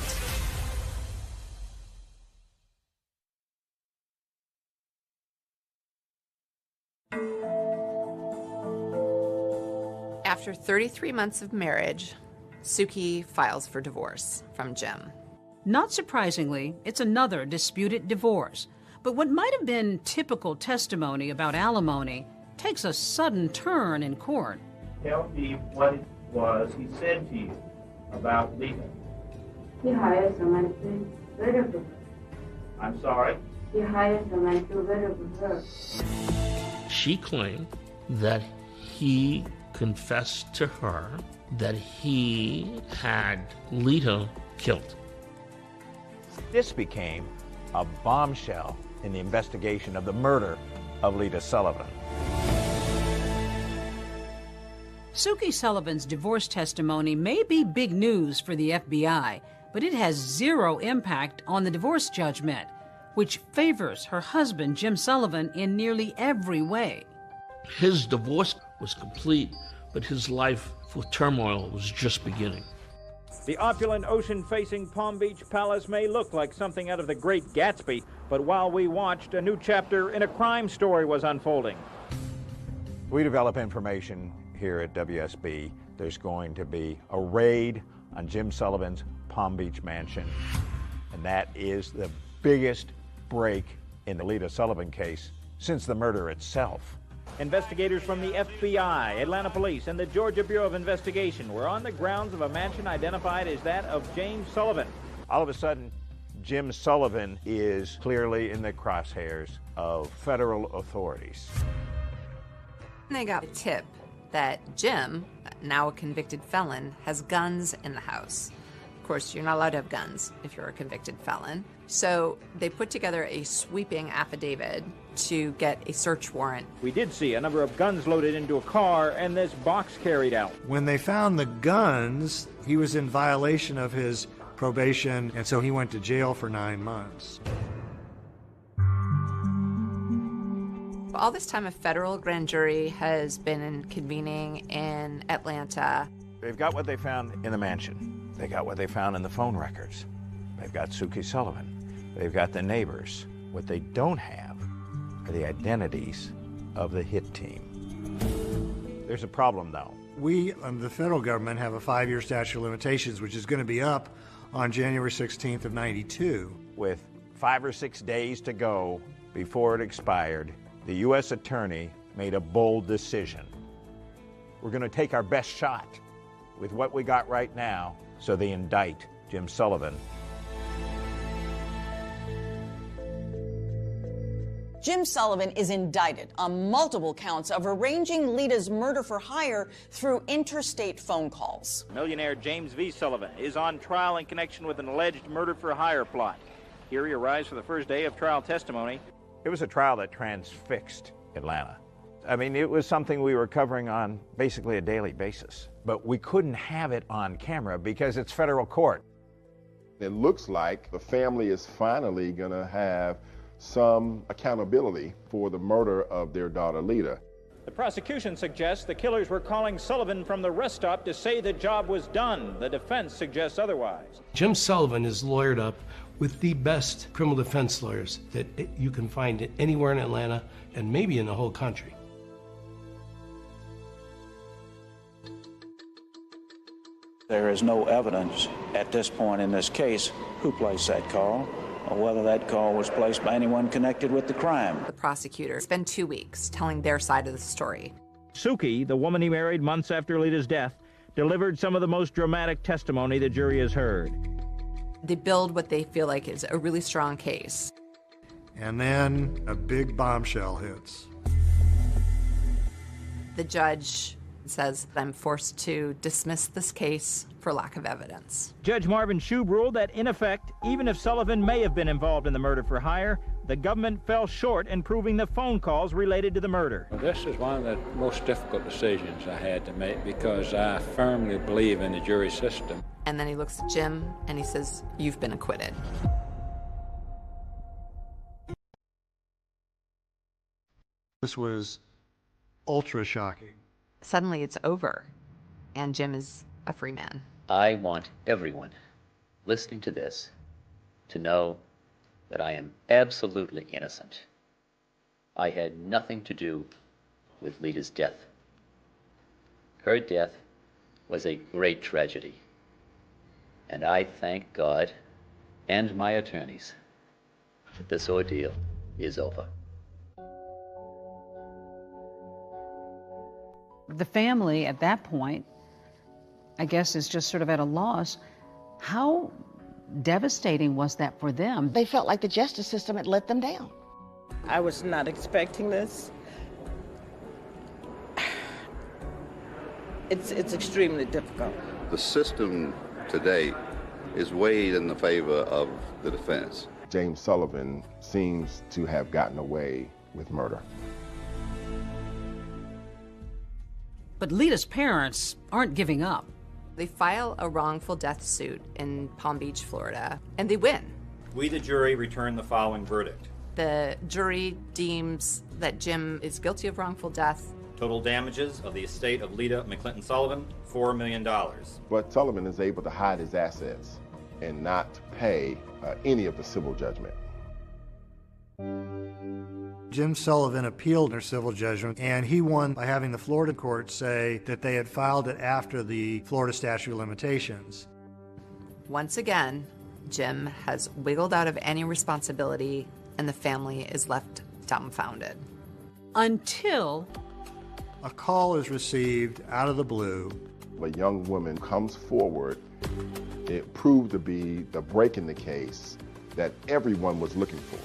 After 33 months of marriage, Suki files for divorce from Jim. Not surprisingly, it's another disputed divorce. But what might have been typical testimony about alimony takes a sudden turn in court. Tell me what it was he said to you about Lita. He hired someone to murder her. I'm sorry? He hired someone to murder her. She claimed that he confessed to her that he had Lita killed. This became a bombshell in the investigation of the murder of Lita Sullivan. Suki Sullivan's divorce testimony may be big news for the FBI, but it has zero impact on the divorce judgment, which favors her husband, Jim Sullivan, in nearly every way. His divorce was complete, but his life full of turmoil was just beginning. The opulent ocean-facing Palm Beach Palace may look like something out of The Great Gatsby, but while we watched, a new chapter in a crime story was unfolding. We develop information here at WSB. There's going to be a raid on Jim Sullivan's Palm Beach mansion, and that is the biggest break in the Lita Sullivan case since the murder itself. Investigators from the FBI, Atlanta Police, and the Georgia Bureau of Investigation were on the grounds of a mansion identified as that of James Sullivan. All of a sudden, Jim Sullivan is clearly in the crosshairs of federal authorities. They got a tip that Jim, now a convicted felon, has guns in the house. Of course, you're not allowed to have guns if you're a convicted felon. So they put together a sweeping affidavit to get a search warrant. We did see a number of guns loaded into a car and this box carried out. When they found the guns, he was in violation of his probation, and so he went to jail for 9 months. All this time, a federal grand jury has been convening in Atlanta. They've got what they found in the mansion. They got what they found in the phone records. They've got Suki Sullivan. They've got the neighbors. What they don't have are the identities of the hit team. There's a problem, though. We, the federal government, have a 5-year statute of limitations, which is going to be up on January 16th of '92. With 5 or 6 days to go before it expired, the U.S. Attorney made a bold decision. We're going to take our best shot with what we got right now, so they indict Jim Sullivan. Jim Sullivan is indicted on multiple counts of arranging Lita's murder for hire through interstate phone calls. Millionaire James V. Sullivan is on trial in connection with an alleged murder for hire plot. Here he arrives for the first day of trial testimony. It was a trial that transfixed Atlanta. I mean, it was something we were covering on basically a daily basis. But we couldn't have it on camera because it's federal court. It looks like the family is finally going to have some accountability for the murder of their daughter, Lita. The prosecution suggests the killers were calling Sullivan from the rest stop to say the job was done. The defense suggests otherwise. Jim Sullivan is lawyered up with the best criminal defense lawyers that you can find anywhere in Atlanta and maybe in the whole country. There is no evidence at this point in this case who placed that call, or whether that call was placed by anyone connected with the crime. The prosecutor spent 2 weeks telling their side of the story. Suki, the woman he married months after Lita's death, delivered some of the most dramatic testimony the jury has heard. They build what they feel like is a really strong case. And then a big bombshell hits. The judge says, I'm forced to dismiss this case for lack of evidence. Judge Marvin Shube ruled that, in effect, even if Sullivan may have been involved in the murder for hire, the government fell short in proving the phone calls related to the murder. This is one of the most difficult decisions I had to make because I firmly believe in the jury system. And then he looks at Jim and he says, you've been acquitted. This was ultra shocking. Suddenly it's over, and Jim is a free man. I want everyone listening to this to know that I am absolutely innocent. I had nothing to do with Lita's death. Her death was a great tragedy, and I thank God and my attorneys that this ordeal is over. The family at that point, I guess, is just sort of at a loss. How devastating was that for them? They felt like the justice system had let them down. I was not expecting this. It's extremely difficult. The system today is weighed in the favor of the defense. James Sullivan seems to have gotten away with murder. But Lita's parents aren't giving up. They file a wrongful death suit in Palm Beach, Florida, and they win. We, the jury, return the following verdict. The jury deems that Jim is guilty of wrongful death. Total damages of the estate of Lita McClinton Sullivan, $4 million. But Sullivan is able to hide his assets and not pay any of the civil judgment. Jim Sullivan appealed their civil judgment, and he won by having the Florida court say that they had filed it after the Florida statute of limitations. Once again, Jim has wiggled out of any responsibility, and the family is left dumbfounded. Until a call is received out of the blue. A young woman comes forward. It proved to be the break in the case that everyone was looking for.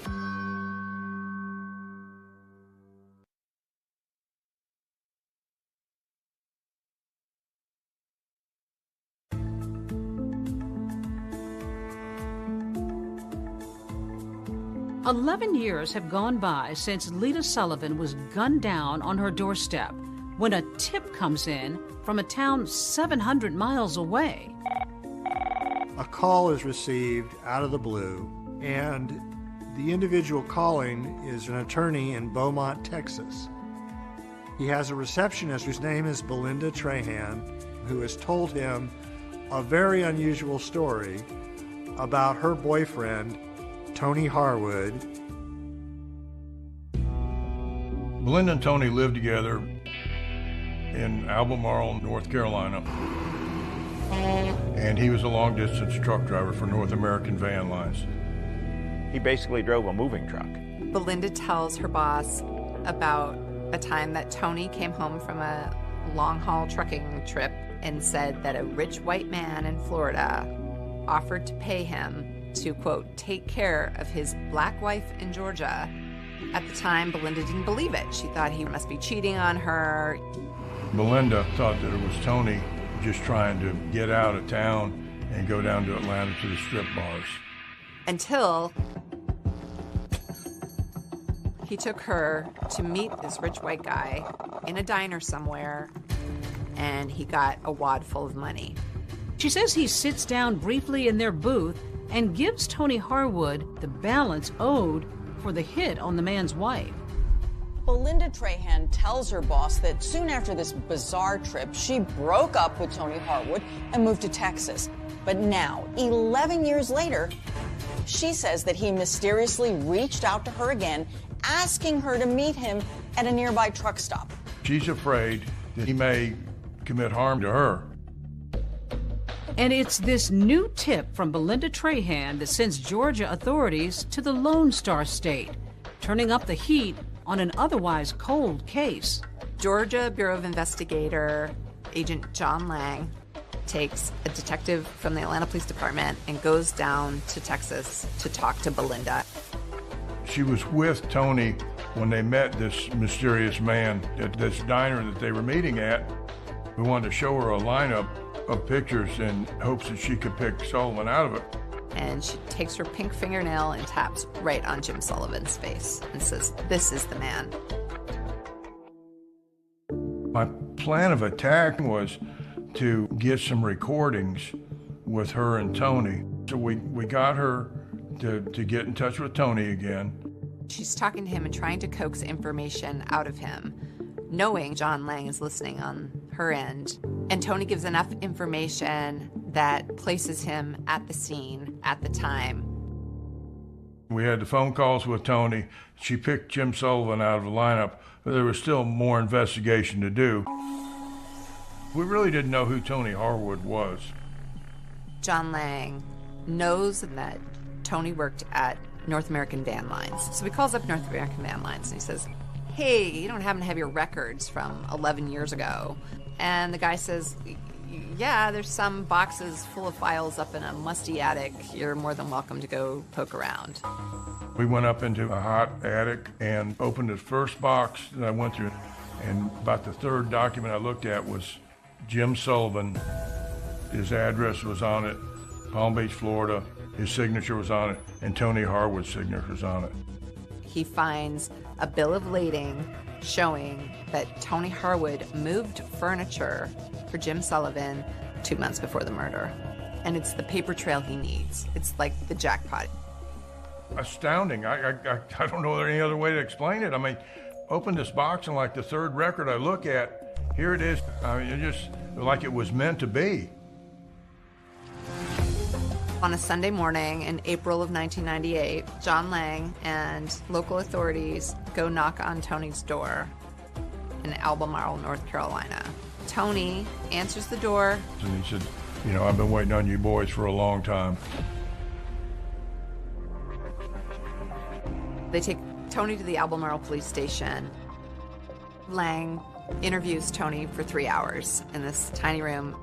11 years have gone by since Lita Sullivan was gunned down on her doorstep when a tip comes in from a town 700 miles away. A call is received out of the blue, and the individual calling is an attorney in Beaumont, Texas. He has a receptionist whose name is Belinda Trahan, who has told him a very unusual story about her boyfriend, Tony Harwood. Belinda and Tony lived together in Albemarle, North Carolina. And he was a long-distance truck driver for North American Van Lines. He basically drove a moving truck. Belinda tells her boss about a time that Tony came home from a long-haul trucking trip and said that a rich white man in Florida offered to pay him to, quote, take care of his black wife in Georgia. At the time, Belinda didn't believe it. She thought he must be cheating on her. Belinda thought that it was Tony just trying to get out of town and go down to Atlanta to the strip bars. Until he took her to meet this rich white guy in a diner somewhere, and he got a wad full of money. She says he sits down briefly in their booth and gives Tony Harwood the balance owed for the hit on the man's wife. Belinda Trahan tells her boss that soon after this bizarre trip, she broke up with Tony Harwood and moved to Texas. But now, 11 years later, she says that he mysteriously reached out to her again, asking her to meet him at a nearby truck stop. She's afraid that he may commit harm to her. And it's this new tip from Belinda Trahan that sends Georgia authorities to the Lone Star State, turning up the heat on an otherwise cold case. Georgia Bureau of Investigator Agent John Lang takes a detective from the Atlanta Police Department and goes down to Texas to talk to Belinda. She was with Tony when they met this mysterious man at this diner that they were meeting at. We wanted to show her a lineup of pictures in hopes that she could pick Sullivan out of it. And she takes her pink fingernail and taps right on Jim Sullivan's face and says, "This is the man." My plan of attack was to get some recordings with her and Tony. So we got her to get in touch with Tony again. She's talking to him and trying to coax information out of him, knowing John Lang is listening on her end. And Tony gives enough information that places him at the scene at the time. We had the phone calls with Tony. She picked Jim Sullivan out of the lineup, but there was still more investigation to do. We really didn't know who Tony Harwood was. John Lang knows that Tony worked at North American Van Lines. So he calls up North American Van Lines and he says, "Hey, you don't happen to have your records from 11 years ago?" And the guy says, "Yeah, there's some boxes full of files up in a musty attic. You're more than welcome to go poke around." We went up into a hot attic and opened the first box that I went through. And about the third document I looked at was Jim Sullivan. His address was on it, Palm Beach, Florida. His signature was on it, and Tony Harwood's signature was on it. He finds a bill of lading showing that Tony Harwood moved furniture for Jim Sullivan 2 months before the murder. And it's the paper trail he needs. It's like the jackpot. Astounding. I don't know any other way to explain it. I mean, open this box and like the third record I look at, here it is. I mean, it just like it was meant to be. On a Sunday morning in April of 1998, John Lang and local authorities go knock on Tony's door in Albemarle, North Carolina. Tony answers the door. And he said, "You know, I've been waiting on you boys for a long time." They take Tony to the Albemarle police station. Lang interviews Tony for 3 hours in this tiny room.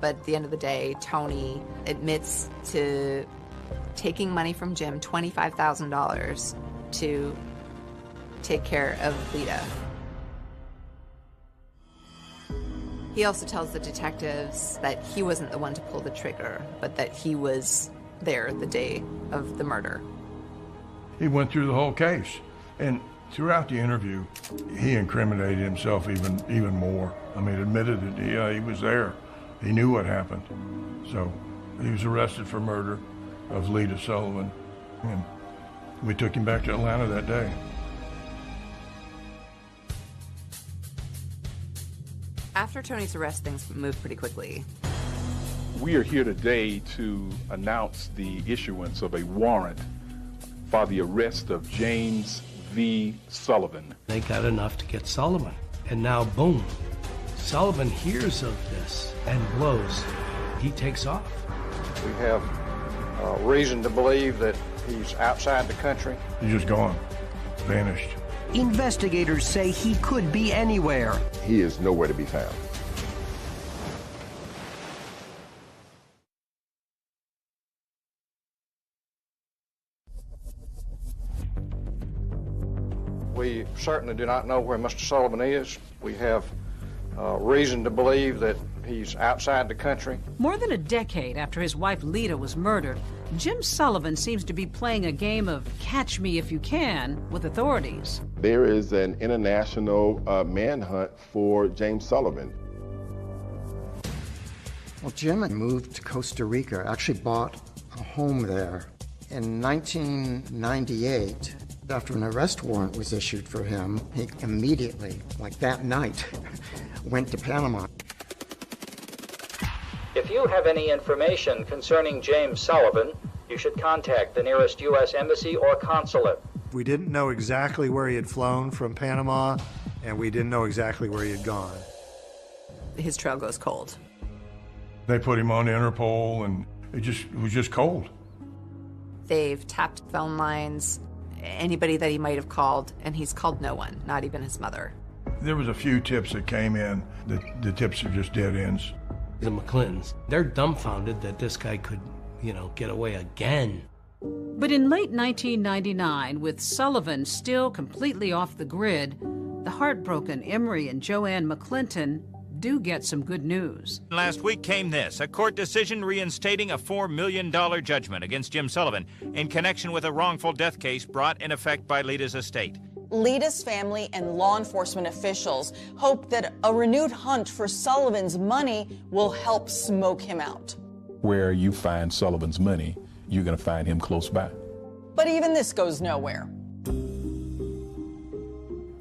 But at the end of the day, Tony admits to taking money from Jim, $25,000, to take care of Lita. He also tells the detectives that he wasn't the one to pull the trigger, but that he was there the day of the murder. He went through the whole case, and throughout the interview, he incriminated himself even more. I mean, admitted that he was there. He knew what happened. So he was arrested for murder of Lita Sullivan, and we took him back to Atlanta that day. After Tony's arrest, things moved pretty quickly. We are here today to announce the issuance of a warrant for the arrest of James V. Sullivan. They got enough to get Sullivan. And now, boom, Sullivan hears of this and blows. He takes off. We have reason to believe that he's outside the country. He's just gone, vanished. Investigators say he could be anywhere. He is nowhere to be found. We certainly do not know where Mr. Sullivan is. We have reason to believe that he's outside the country. More than a decade after his wife Lita was murdered, Jim Sullivan seems to be playing a game of catch me if you can with authorities. There is an international manhunt for James Sullivan. Well, Jim moved to Costa Rica, actually bought a home there. In 1998, after an arrest warrant was issued for him, he immediately, like that night, went to Panama. If you have any information concerning James Sullivan, you should contact the nearest U.S. embassy or consulate. We didn't know exactly where he had flown from Panama, and we didn't know exactly where he had gone. His trail goes cold. They put him on Interpol, and it was just cold. They've tapped phone lines, anybody that he might have called, and he's called no one, not even his mother. There was a few tips that came in. The tips are just dead ends. The McClintons, they're dumbfounded that this guy could, get away again. But in late 1999, with Sullivan still completely off the grid, the heartbroken Emery and Joanne McClinton do get some good news. Last week came this, a court decision reinstating a $4 million judgment against Jim Sullivan in connection with a wrongful death case brought in effect by Lita's estate. Lita's family and law enforcement officials hope that a renewed hunt for Sullivan's money will help smoke him out. Where you find Sullivan's money, you're going to find him close by. But even this goes nowhere.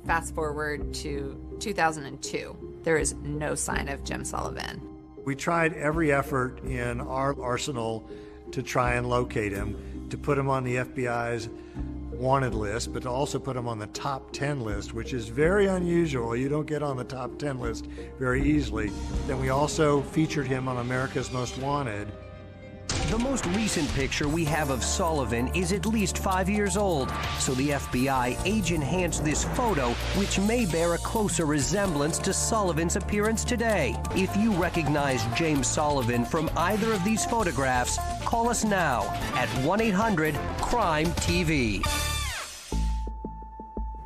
Fast forward to 2002. There is no sign of Jim Sullivan. We tried every effort in our arsenal to try and locate him, to put him on the FBI's wanted list, but to also put him on the top 10 list, which is very unusual. You don't get on the top 10 list very easily. Then we also featured him on America's Most Wanted. The most recent picture we have of Sullivan is at least 5 years old, so the FBI age-enhanced this photo, which may bear a closer resemblance to Sullivan's appearance today. If you recognize James Sullivan from either of these photographs, call us now at 1-800-CRIME-TV.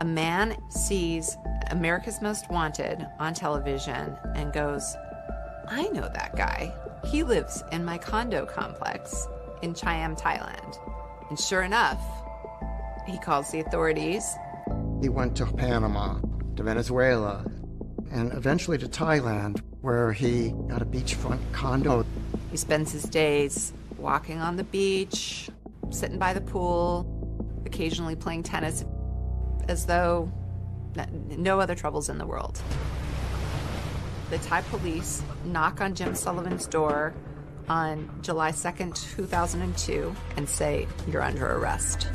A man sees America's Most Wanted on television and goes, I know that guy. He lives in my condo complex in Chiam, Thailand. And sure enough, he calls the authorities. He went to Panama, to Venezuela, and eventually to Thailand, where he got a beachfront condo. He spends his days walking on the beach, sitting by the pool, occasionally playing tennis, as though no other troubles in the world. The Thai police knock on Jim Sullivan's door on July 2nd, 2002, and say, you're under arrest.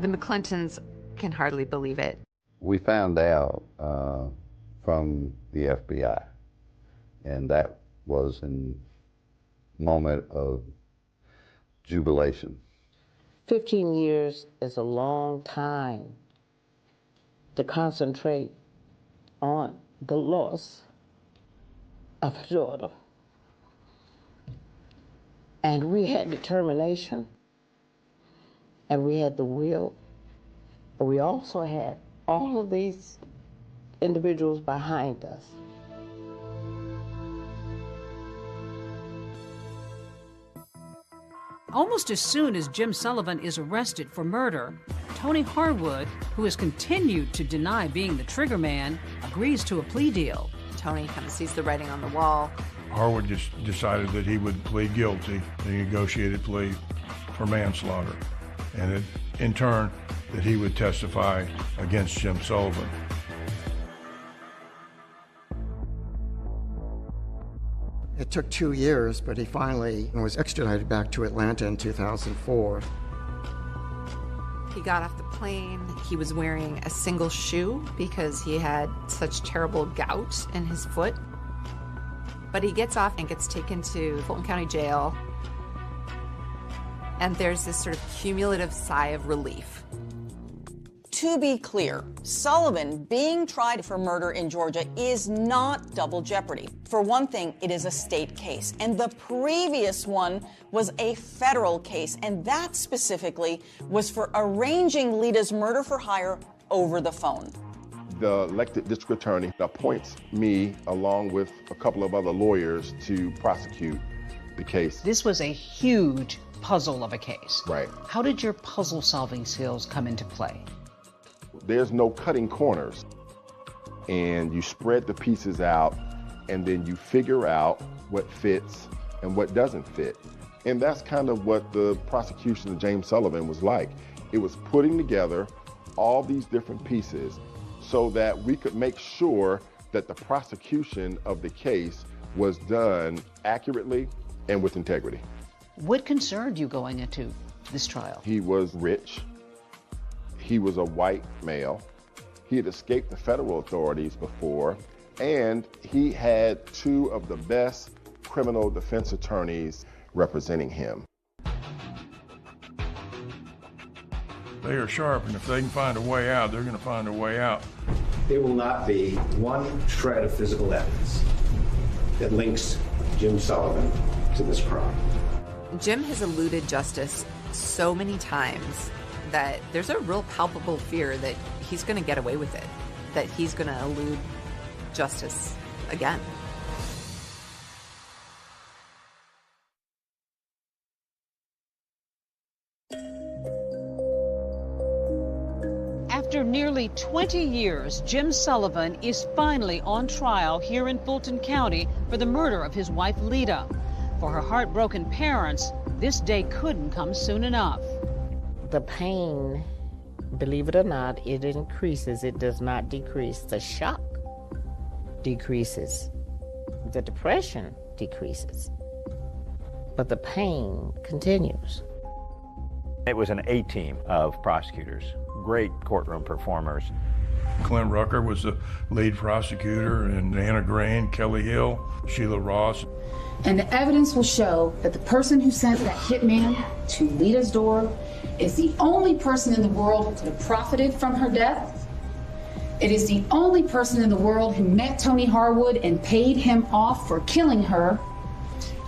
The McClintons can hardly believe it. We found out from the FBI, and that was a moment of jubilation. 15 years is a long time to concentrate on the loss of a daughter. And we had determination, and we had the will, but we also had all of these individuals behind us. Almost as soon as Jim Sullivan is arrested for murder, Tony Harwood, who has continued to deny being the trigger man, agrees to a plea deal. Tony kind of sees the writing on the wall. Harwood just decided that he would plead guilty, the negotiated plea for manslaughter, and that, in turn, that he would testify against Jim Sullivan. It took 2 years, but he finally was extradited back to Atlanta in 2004. He got off the plane. He was wearing a single shoe because he had such terrible gout in his foot. But he gets off and gets taken to Fulton County Jail. And there's this sort of cumulative sigh of relief. To be clear, Sullivan being tried for murder in Georgia is not double jeopardy. For one thing, it is a state case, and the previous one was a federal case, and that specifically was for arranging Lita's murder for hire over the phone. The elected district attorney appoints me, along with a couple of other lawyers, to prosecute the case. This was a huge puzzle of a case. Right. How did your puzzle-solving skills come into play? There's no cutting corners, and you spread the pieces out, and then you figure out what fits and what doesn't fit. And that's kind of what the prosecution of James Sullivan was like. It was putting together all these different pieces so that we could make sure that the prosecution of the case was done accurately and with integrity. What concerned you going into this trial? He was rich. He was a white male. He had escaped the federal authorities before, and he had two of the best criminal defense attorneys representing him. They are sharp, and if they can find a way out, they're going to find a way out. There will not be one shred of physical evidence that links Jim Sullivan to this crime. Jim has eluded justice so many times that there's a real palpable fear that he's going to get away with it, that he's going to elude justice again. After nearly 20 years, Jim Sullivan is finally on trial here in Fulton County for the murder of his wife, Lita. For her heartbroken parents, this day couldn't come soon enough. The pain, believe it or not, it increases. It does not decrease. The shock decreases. The depression decreases. But the pain continues. It was an A-team of prosecutors, great courtroom performers. Clint Rucker was the lead prosecutor, and Anna Grain, Kelly Hill, Sheila Ross. And the evidence will show that the person who sent that hitman to Lita's door is the only person in the world who could have profited from her death. It is the only person in the world who met Tony Harwood and paid him off for killing her,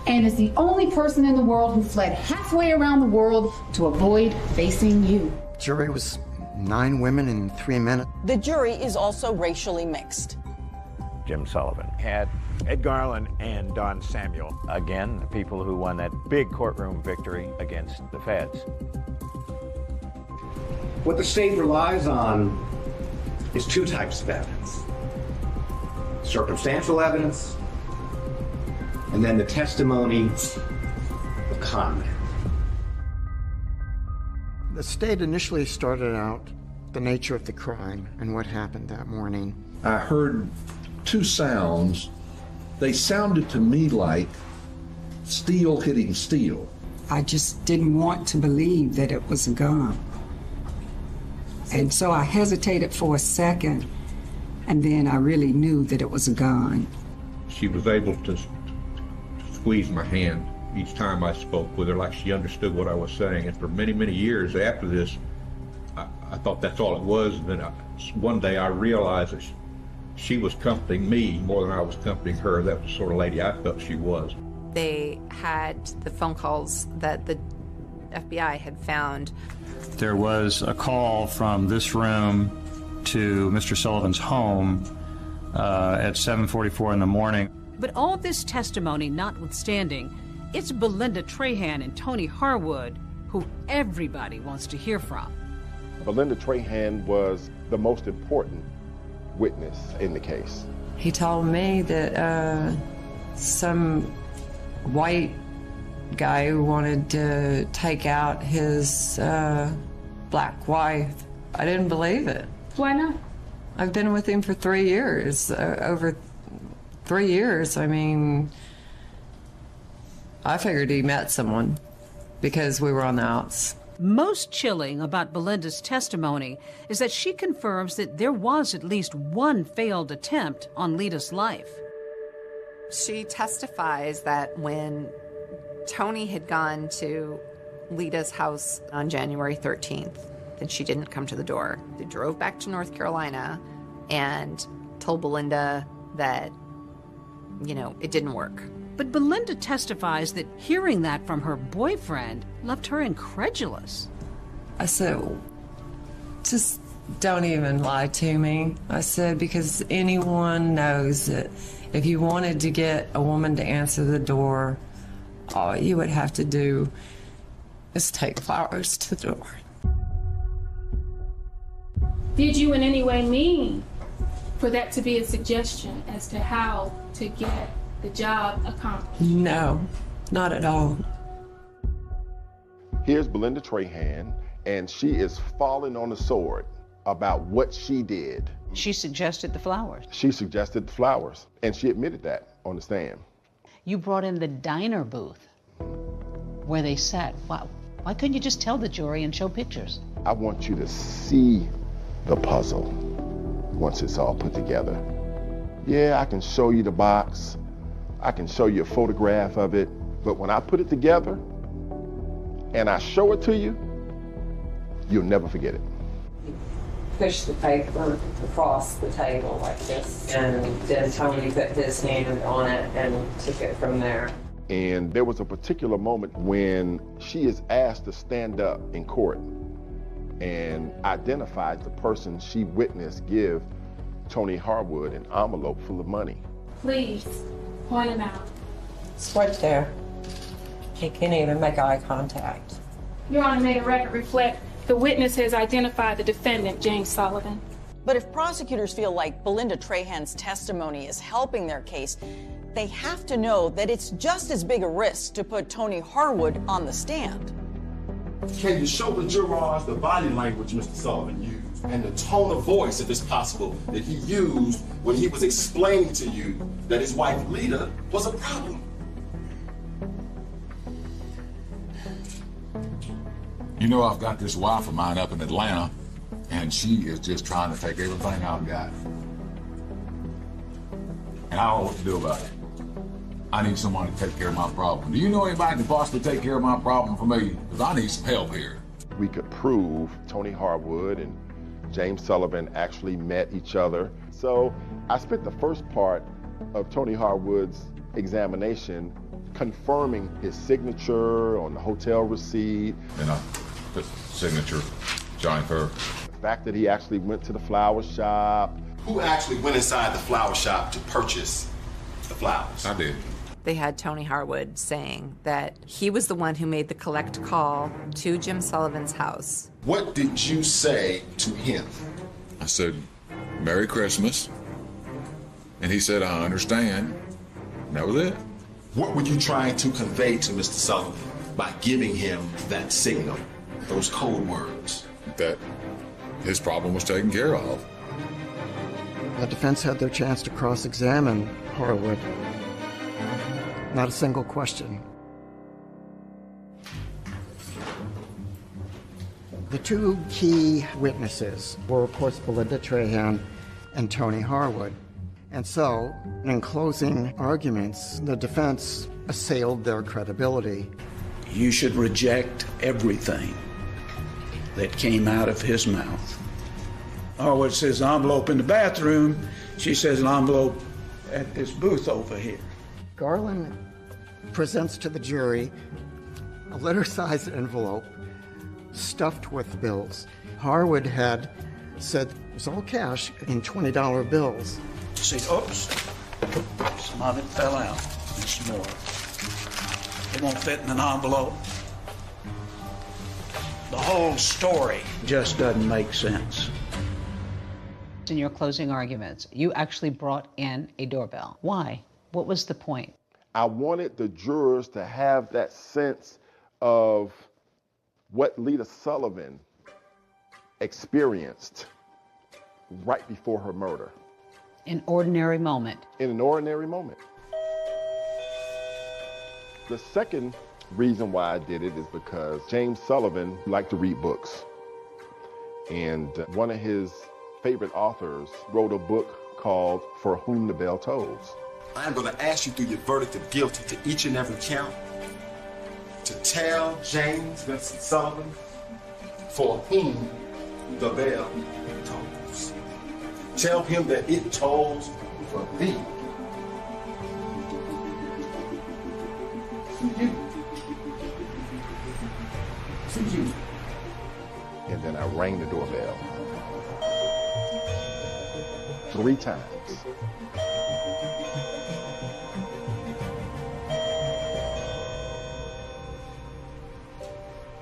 and is the only person in the world who fled halfway around the world to avoid facing you. Jury was 9 women and 3 men. The jury is also racially mixed. Jim Sullivan had Ed Garland and Don Samuel. Again, the people who won that big courtroom victory against the feds. What the state relies on is 2 types of evidence. Circumstantial evidence, and then the testimony of con men. The state initially started out the nature of the crime and what happened that morning. I heard 2 sounds. They sounded to me like steel hitting steel. I just didn't want to believe that it was a gun. And so I hesitated for a second, and then I really knew that it was a gun. She was able to squeeze my hand each time I spoke with her, like she understood what I was saying. And for many, many years after this, I thought that's all it was. And then one day I realized that she was comforting me more than I was comforting her. That was the sort of lady I felt she was. They had the phone calls that the FBI had found. There was a call from this room to Mr. Sullivan's home at 7:44 in the morning. But all this testimony notwithstanding, it's Belinda Trahan and Tony Harwood who everybody wants to hear from. Belinda Trahan was the most important witness in the case. He told me that some white guy who wanted to take out his black wife. I didn't believe it. Why not? I've been with him for 3 years, over 3 years. I mean, I figured he met someone because we were on the outs. Most chilling about Belinda's testimony is that she confirms that there was at least one failed attempt on Lita's life. She testifies that when Tony had gone to Lita's house on January 13th, then she didn't come to the door. They drove back to North Carolina and told Belinda that, it didn't work. But Belinda testifies that hearing that from her boyfriend left her incredulous. I said, just don't even lie to me. I said, because anyone knows that if you wanted to get a woman to answer the door, all you would have to do is take flowers to the door. Did you in any way mean for that to be a suggestion as to how to get the job accomplished? No, not at all. Here's Belinda Trahan, and she is falling on the sword about what she did. She suggested the flowers. She suggested the flowers, and she admitted that on the stand. You brought in the diner booth where they sat. Why couldn't you just tell the jury and show pictures? I want you to see the puzzle once it's all put together. Yeah, I can show you the box. I can show you a photograph of it, but when I put it together and I show it to you, you'll never forget it. Pushed the paper across the table like this, and then Tony put his hand on it and took it from there. And there was a particular moment when she is asked to stand up in court and identifies the person she witnessed give Tony Harwood an envelope full of money. Please, point him out. It's right there. He can't even make eye contact. Your Honor, may the record reflect the witness has identified the defendant, James Sullivan. But if prosecutors feel like Belinda Trahan's testimony is helping their case, they have to know that it's just as big a risk to put Tony Harwood on the stand. Can you show the jurors the body language Mr. Sullivan used and the tone of voice, if it's possible, that he used when he was explaining to you that his wife Lita was a problem? You know, I've got this wife of mine up in Atlanta, and she is just trying to take everything I've got. And I don't know what to do about it. I need someone to take care of my problem. Do you know anybody that can possibly take care of my problem for me? Because I need some help here. We could prove Tony Harwood and James Sullivan actually met each other. So I spent the first part of Tony Harwood's examination confirming his signature on the hotel receipt. And I put signature, Johnny Fur. The fact that he actually went to the flower shop. Who actually went inside the flower shop to purchase the flowers? I did. They had Tony Harwood saying that he was the one who made the collect call to Jim Sullivan's house. What did you say to him? I said, Merry Christmas. And he said, I understand. And that was it. What were you trying to convey to Mr. Sullivan by giving him that signal, those code words? That his problem was taken care of. The defense had their chance to cross-examine Harwood. Not a single question. The two key witnesses were, of course, Belinda Trahan and Tony Harwood. And so, in closing arguments, the defense assailed their credibility. You should reject everything that came out of his mouth. Harwood says envelope in the bathroom. She says an envelope at this booth over here. Garland presents to the jury a letter-sized envelope stuffed with bills. Harwood had said it was all cash in $20 bills. See, oops, some of it fell out. There's some more. It won't fit in an envelope. The whole story just doesn't make sense. In your closing arguments, you actually brought in a doorbell. Why? What was the point? I wanted the jurors to have that sense of what Lita Sullivan experienced right before her murder. An ordinary moment. In an ordinary moment. The second reason why I did it is because James Sullivan liked to read books. And one of his favorite authors wrote a book called For Whom the Bell Tolls. I am going to ask you through your verdict of guilty to each and every count to tell James Vincent Sullivan for whom the bell tolls. Tell him that it tolls for thee. For you. For you. And then I rang the doorbell 3 times.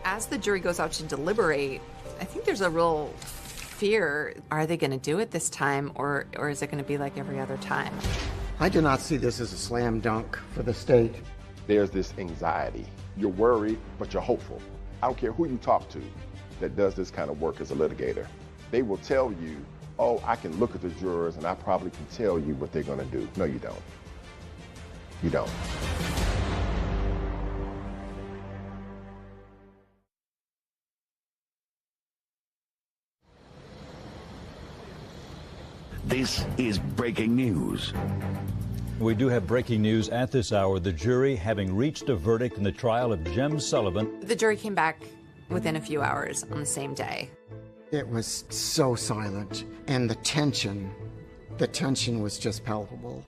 As the jury goes out to deliberate, I think there's a real fear. Are they going to do it this time, or is it going to be like every other time? I do not see this as a slam dunk for the state. There's this anxiety. You're worried, but you're hopeful. I don't care who you talk to that does this kind of work as a litigator. They will tell you, oh, I can look at the jurors and I probably can tell you what they're going to do. No, you don't. You don't. This is breaking news. We do have breaking news at this hour. The jury having reached a verdict in the trial of Jem Sullivan. The jury came back within a few hours on the same day. It was so silent, and the tension was just palpable.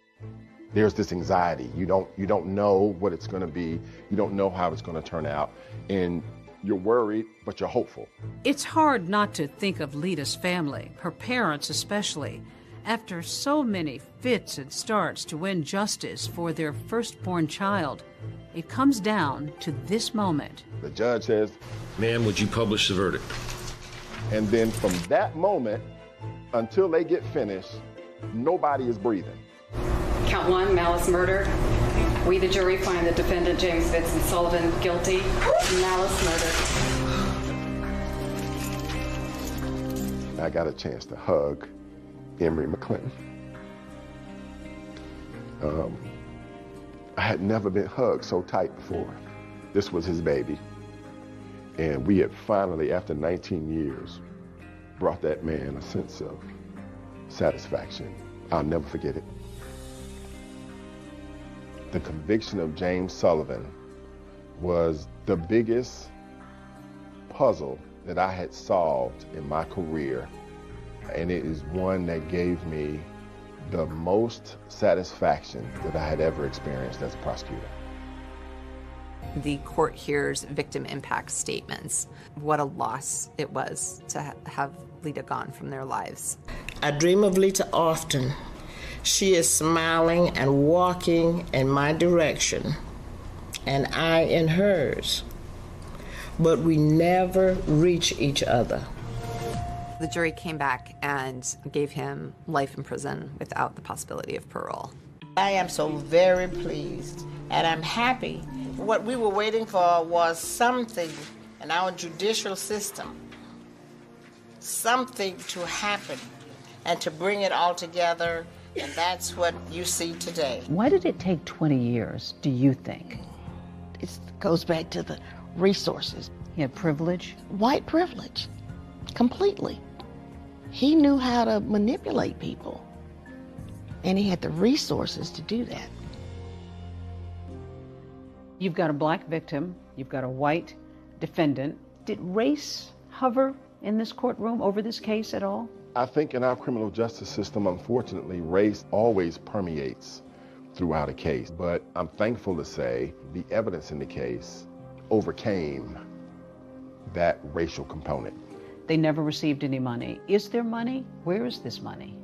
There's this anxiety. You don't know what it's going to be. You don't know how it's going to turn out. And you're worried, but you're hopeful. It's hard not to think of Lita's family, her parents especially, after so many fits and starts to win justice for their firstborn child. It comes down to this moment. The judge says, "Ma'am, would you publish the verdict?" And then from that moment until they get finished, nobody is breathing. Count 1, malice murder. We, the jury, find the defendant, James Vincent Sullivan, guilty of malice murder. I got a chance to hug Emory McClinton. I had never been hugged so tight before. This was his baby. And we had finally, after 19 years, brought that man a sense of satisfaction. I'll never forget it. The conviction of James Sullivan was the biggest puzzle that I had solved in my career. And it is one that gave me the most satisfaction that I had ever experienced as a prosecutor. The court hears victim impact statements. What a loss it was to have Lita gone from their lives. I dream of Lita often. She is smiling and walking in my direction, and I in hers. But we never reach each other. The jury came back and gave him life in prison without the possibility of parole. I am so very pleased, and I'm happy. What we were waiting for was something in our judicial system, something to happen and to bring it all together, and that's what you see today. Why did it take 20 years, do you think? It goes back to the resources. He had privilege? White privilege, completely. He knew how to manipulate people, and he had the resources to do that. You've got a black victim, you've got a white defendant. Did race hover in this courtroom over this case at all? I think in our criminal justice system, unfortunately, race always permeates throughout a case. But I'm thankful to say the evidence in the case overcame that racial component. They never received any money. Is there money? Where is this money?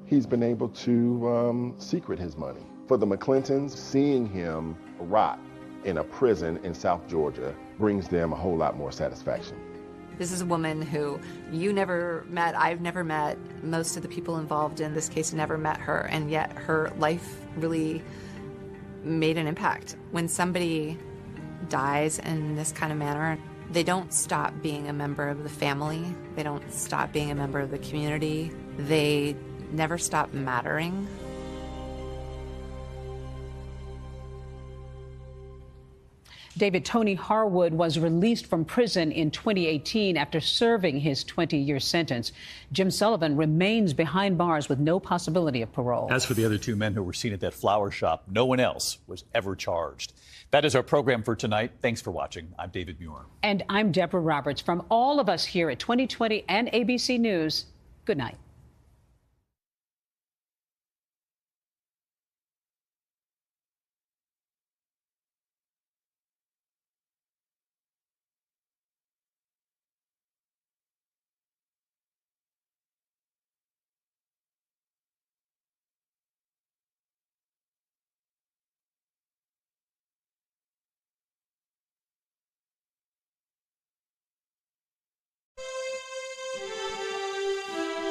He's been able to secret his money. For the McClintons, seeing him rot in a prison in South Georgia brings them a whole lot more satisfaction. This is a woman who you never met, I've never met, most of the people involved in this case never met her, and yet her life really made an impact. When somebody dies in this kind of manner, they don't stop being a member of the family, they don't stop being a member of the community, they never stop mattering. David Tony Harwood was released from prison in 2018 after serving his 20-year sentence. Jim Sullivan remains behind bars with no possibility of parole. As for the other two men who were seen at that flower shop, no one else was ever charged. That is our program for tonight. Thanks for watching. I'm David Muir. And I'm Deborah Roberts. From all of us here at 2020 and ABC News, good night.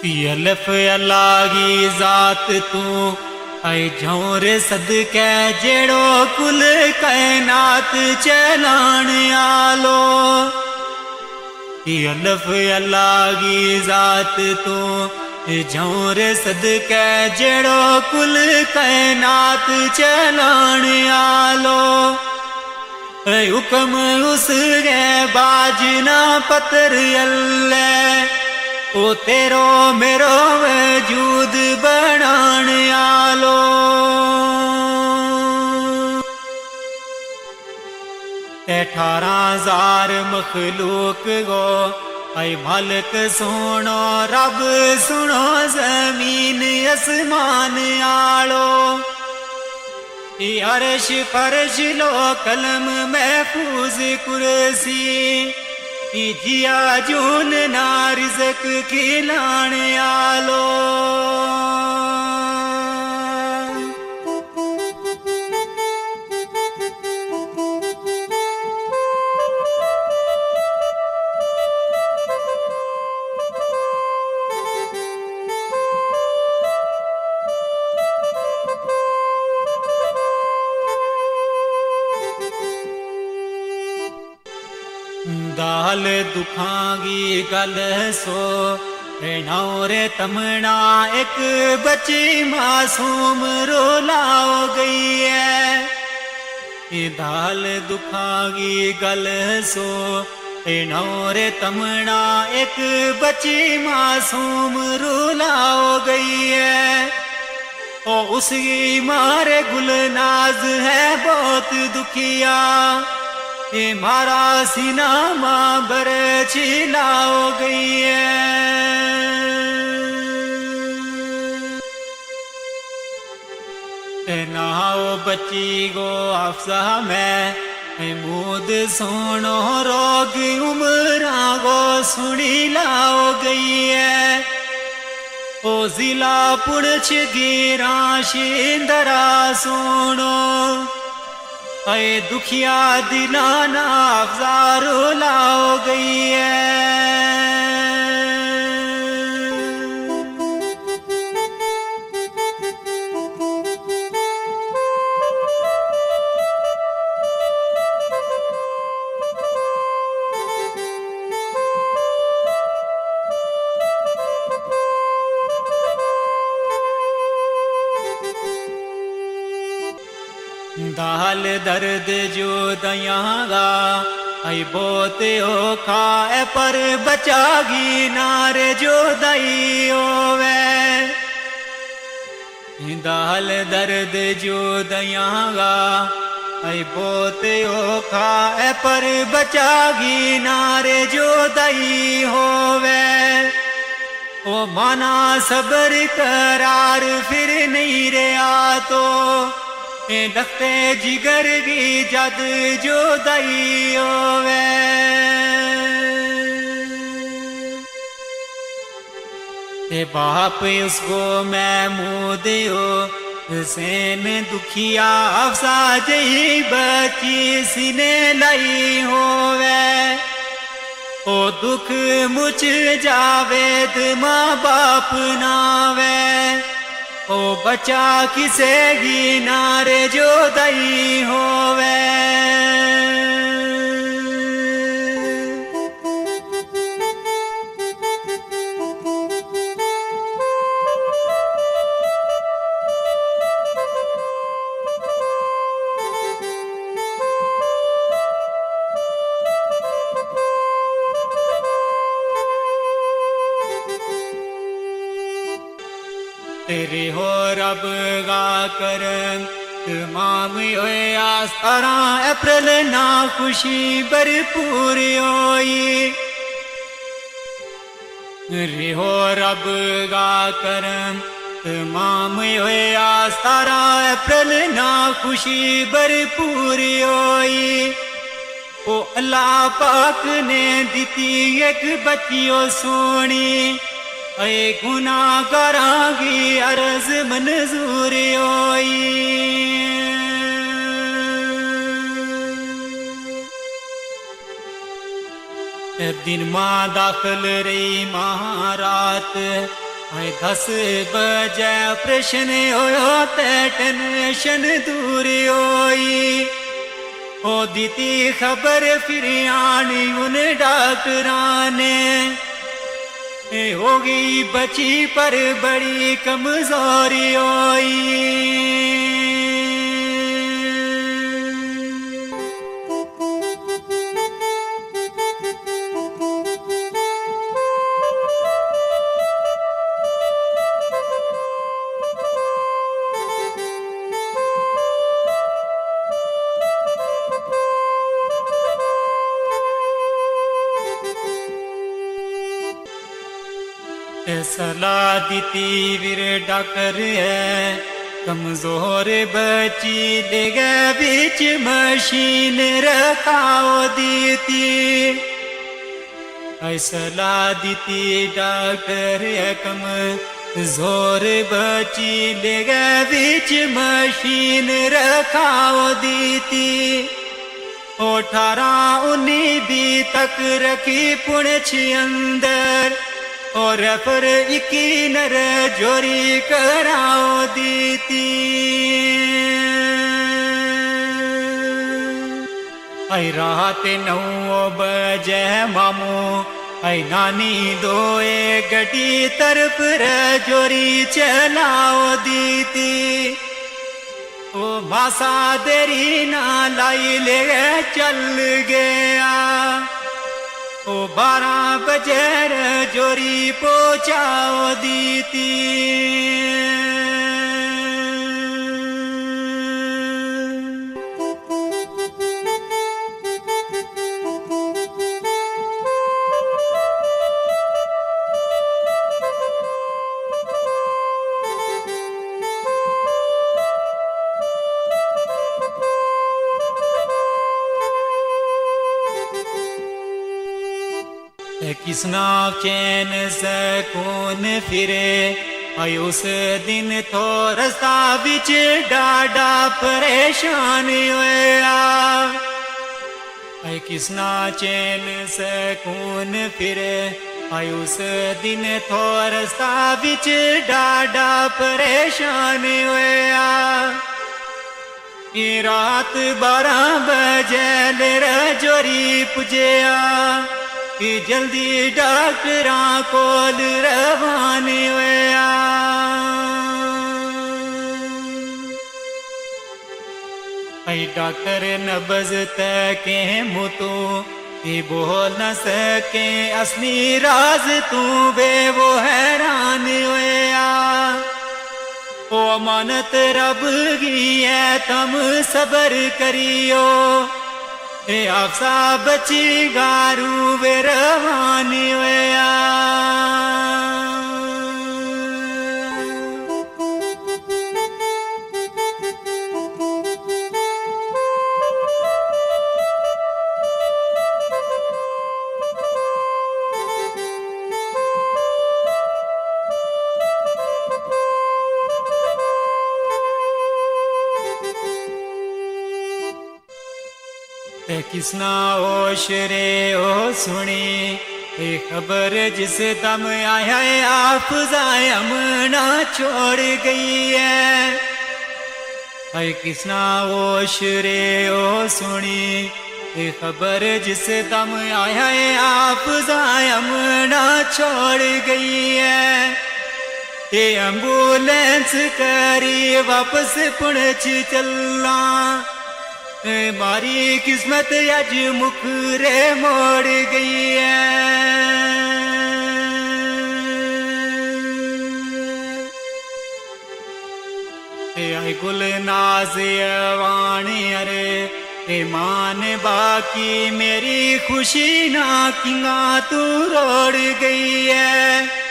अल्फ अल्लाही ज़ात तू ऐ झोर सदकै जेड़ो कुल कायनात चलाण आलो अल्फ अल्लाही ज़ात तू झोर सदकै जेड़ो कुल कायनात चलाण आलो हुक्म उस गै बाजना पतर अल्लाह ओ तेरो मेरो वजूद बनाण आलो 18,000 मखलूक गो ऐ मालिक सुनो रब सुनो जमीन आसमान आलो अर्श फर्श लो कलम महफूज कुर्सी जिया जून ना रिज़क खिलाण आलो दाल दुखांगी गल सो नौरे तमना एक बच्ची मासूम रोलाओ गई है दाल दुखांगी गल सो नौरे तमना एक बच्ची मासूम रोलाओ गई है ओ उसकी मारे गुलनाज है बहुत दुखिया मारा सीना माँ बर छिलाओ गई है नाओ बच्ची गो अफसा में मूद सोनो रोग उमरा गो सुनी लाओ गई है ओ जिला पुणछ गिरा शिंदरा सोनो ऐ दुखिया दिलाना अफजारो लाओ गई है दाल दर्द जो दयागा ऐ बोते ओ खाए पर बचागी नार जो दई ओवे दाल दर्द जो दयागा ऐ बोते ओ खाए पर बचागी नार जो दई होवे ओ माना सबर करार फिर नहीं रहा तो लगते जिगर की जद जो दई होवे बाप उसको मैं मुँह दियो हुसैन दुखिया अफसा जही बची सीने लाई होवे ओ दुख मुझ जावेद माँ बाप नावे ओ बचा किसे ही नारे जो दई होवे रब गा करम तमाम होया 17 अप्रैल ना खुशी भरपूर होई रिहो रब गा करम तमाम होया 17 अप्रैल ना खुशी भरपूर होई ओ अल्लाह पाक ने दिती एक बच्चियो सोनी ऐ गुनाहगारां गी अर्ज मंजूर होई दिन मां दाखिल रही महारात ऐ 10 बजे ऑपरेशन होयो ते टेंशन दूर होई ओ दीती खबर फिर आनी उन डॉक्टरां ने हो गई बची पर बड़ी कमजोरी होई सलाह दीती वीर डॉक्टर है कमजोर बच्ची ले गए बीच मशीन रखाओ दीती सलाह दीती डॉक्टर है कमजोर बच्ची ले गए बीच मशीन रखाओ दीती 18-19 तक रखी पुणछ अंदर और पर इकी नर जोरी कराओ दीती आई रात 9 बजे मामू आई नानी दोए गड्डी तरफ जोरी चलाओ दीती ओ मासा देरी ना लाई ले चल गया ओ 12 बजे जोरी पहुंचाओ दीती किसना चैन सकून फिरे आई उस दिन तो रास्ता बिच डाडा परेशान होया आई किसना चैन सकून फिरे आई उस दिन तो रास्ता बिच डाडा परेशान होया रात 12 बजे जोरी पुजया कि जल्दी डॉक्टरां कोल रवाने होया आई डॉक्टर नब्ज तके मुतू कि बोल न सके असली राज तू बे वो हैरान होया ओ अमानत रब गी है तम सबर करियो ए आपसा बची गारू वे रवानी होया किसना होश रे ओ सुनी ये खबर जिस दम आया है आप जायमना छोड़ गई है ऐ किसना होश रे ओ सुनी ये खबर जिस दम आया है आप जायमना छोड़ गई है ये एम्बुलेंस करी वापस पुणछ चलना मारी किस्मत अज मुखरे मोड़ गई है गुल नाज अवान अरे ईमान बाकी मेरी खुशी ना किंगा तू रोड़ गई है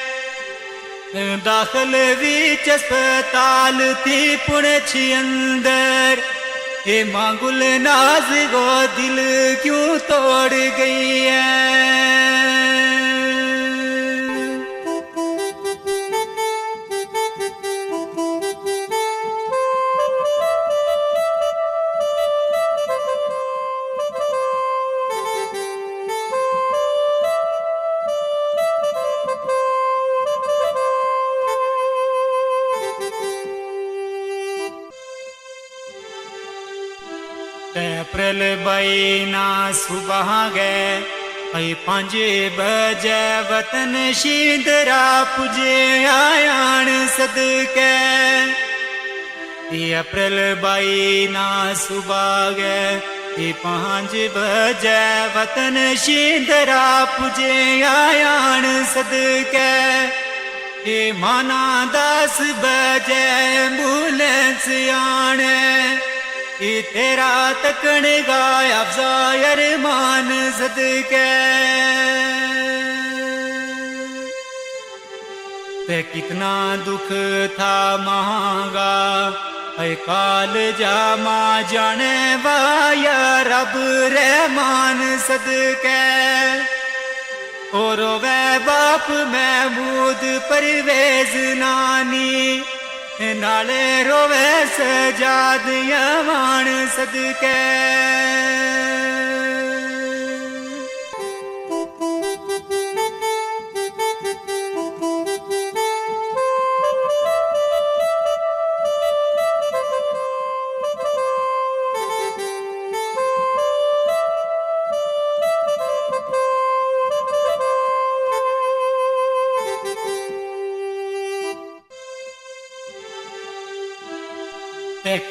दाखिल विच अस्पताल थी पुणछी अंदर हे मां गुल नाज गो दिल क्यों तोड़ गई है अप्रैल बईना सुबह गए 5 बजे वतन शींदरा पुजे आयान सदके अप्रैल बईना सुबह गए 5 बजे वतन शींदरा पुजे आयान सदके माना 10 बजे एम्बुलेंस आने तेरा तकन गाया अफजायर मान सदके ते कितना दुख था महंगा काल जामा जाने वाया रब रहमान सदके और वे बाप महमूद परवेज नानी नाले रोवे सजाद यमान सदके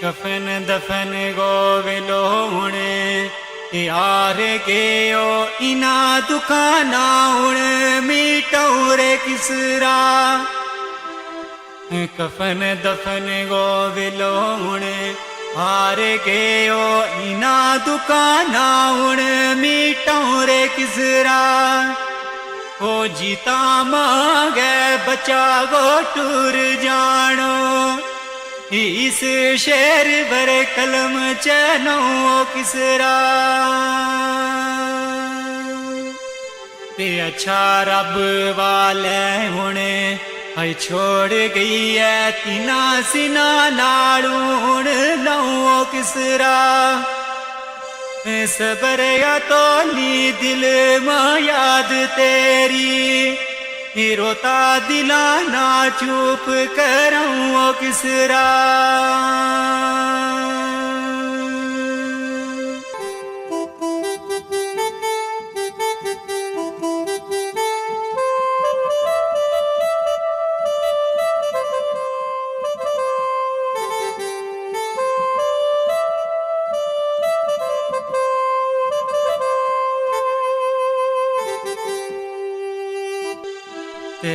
कफन दफन गो विलोणे यार गयो इना दुखाना उण मीटौरे किसरा कफन दफन गो विलोणे हार गयो इना दुखाना उण मीटौरे किसरा ओ जीता मांगे बचा गो टूर जानो इस शेर बर कलम चनो किसरा ते अच्छा रब वाले हुणे हई छोड़ गई है तीना सिना नालूण लो किसरा सबर या तो नी दिल मां याद तेरी रोता दिला ना चुप करूं किसरा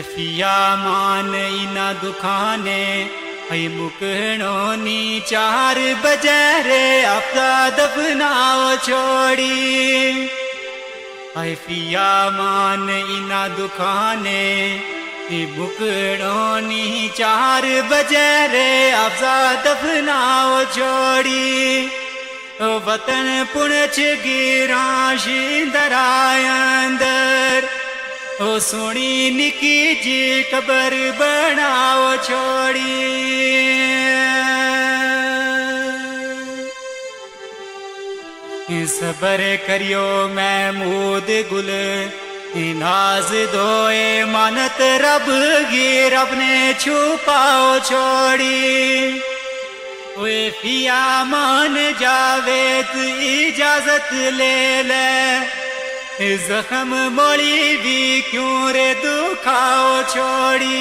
फिया मान इना दुखाने हई मुकणो नी 4 बजे रे आपका दफनाओ छोड़ी हई फिया मान इना दुखाने हई मुकणो नी 4 बजे रे आपका दफनाओ छोड़ी वतन पुणछ गिरा शींदरा अंदर ओ सोनी निकी जी कबर बनाओ छोड़ी सबर करियो महमूद गुल नाज दोए मानत रब गी रब ने छुपाओ छोड़ी ओए पिया मान जावेद इजाजत ले ले जख्म मोड़ी भी क्यों रे दुखाओ छोड़ी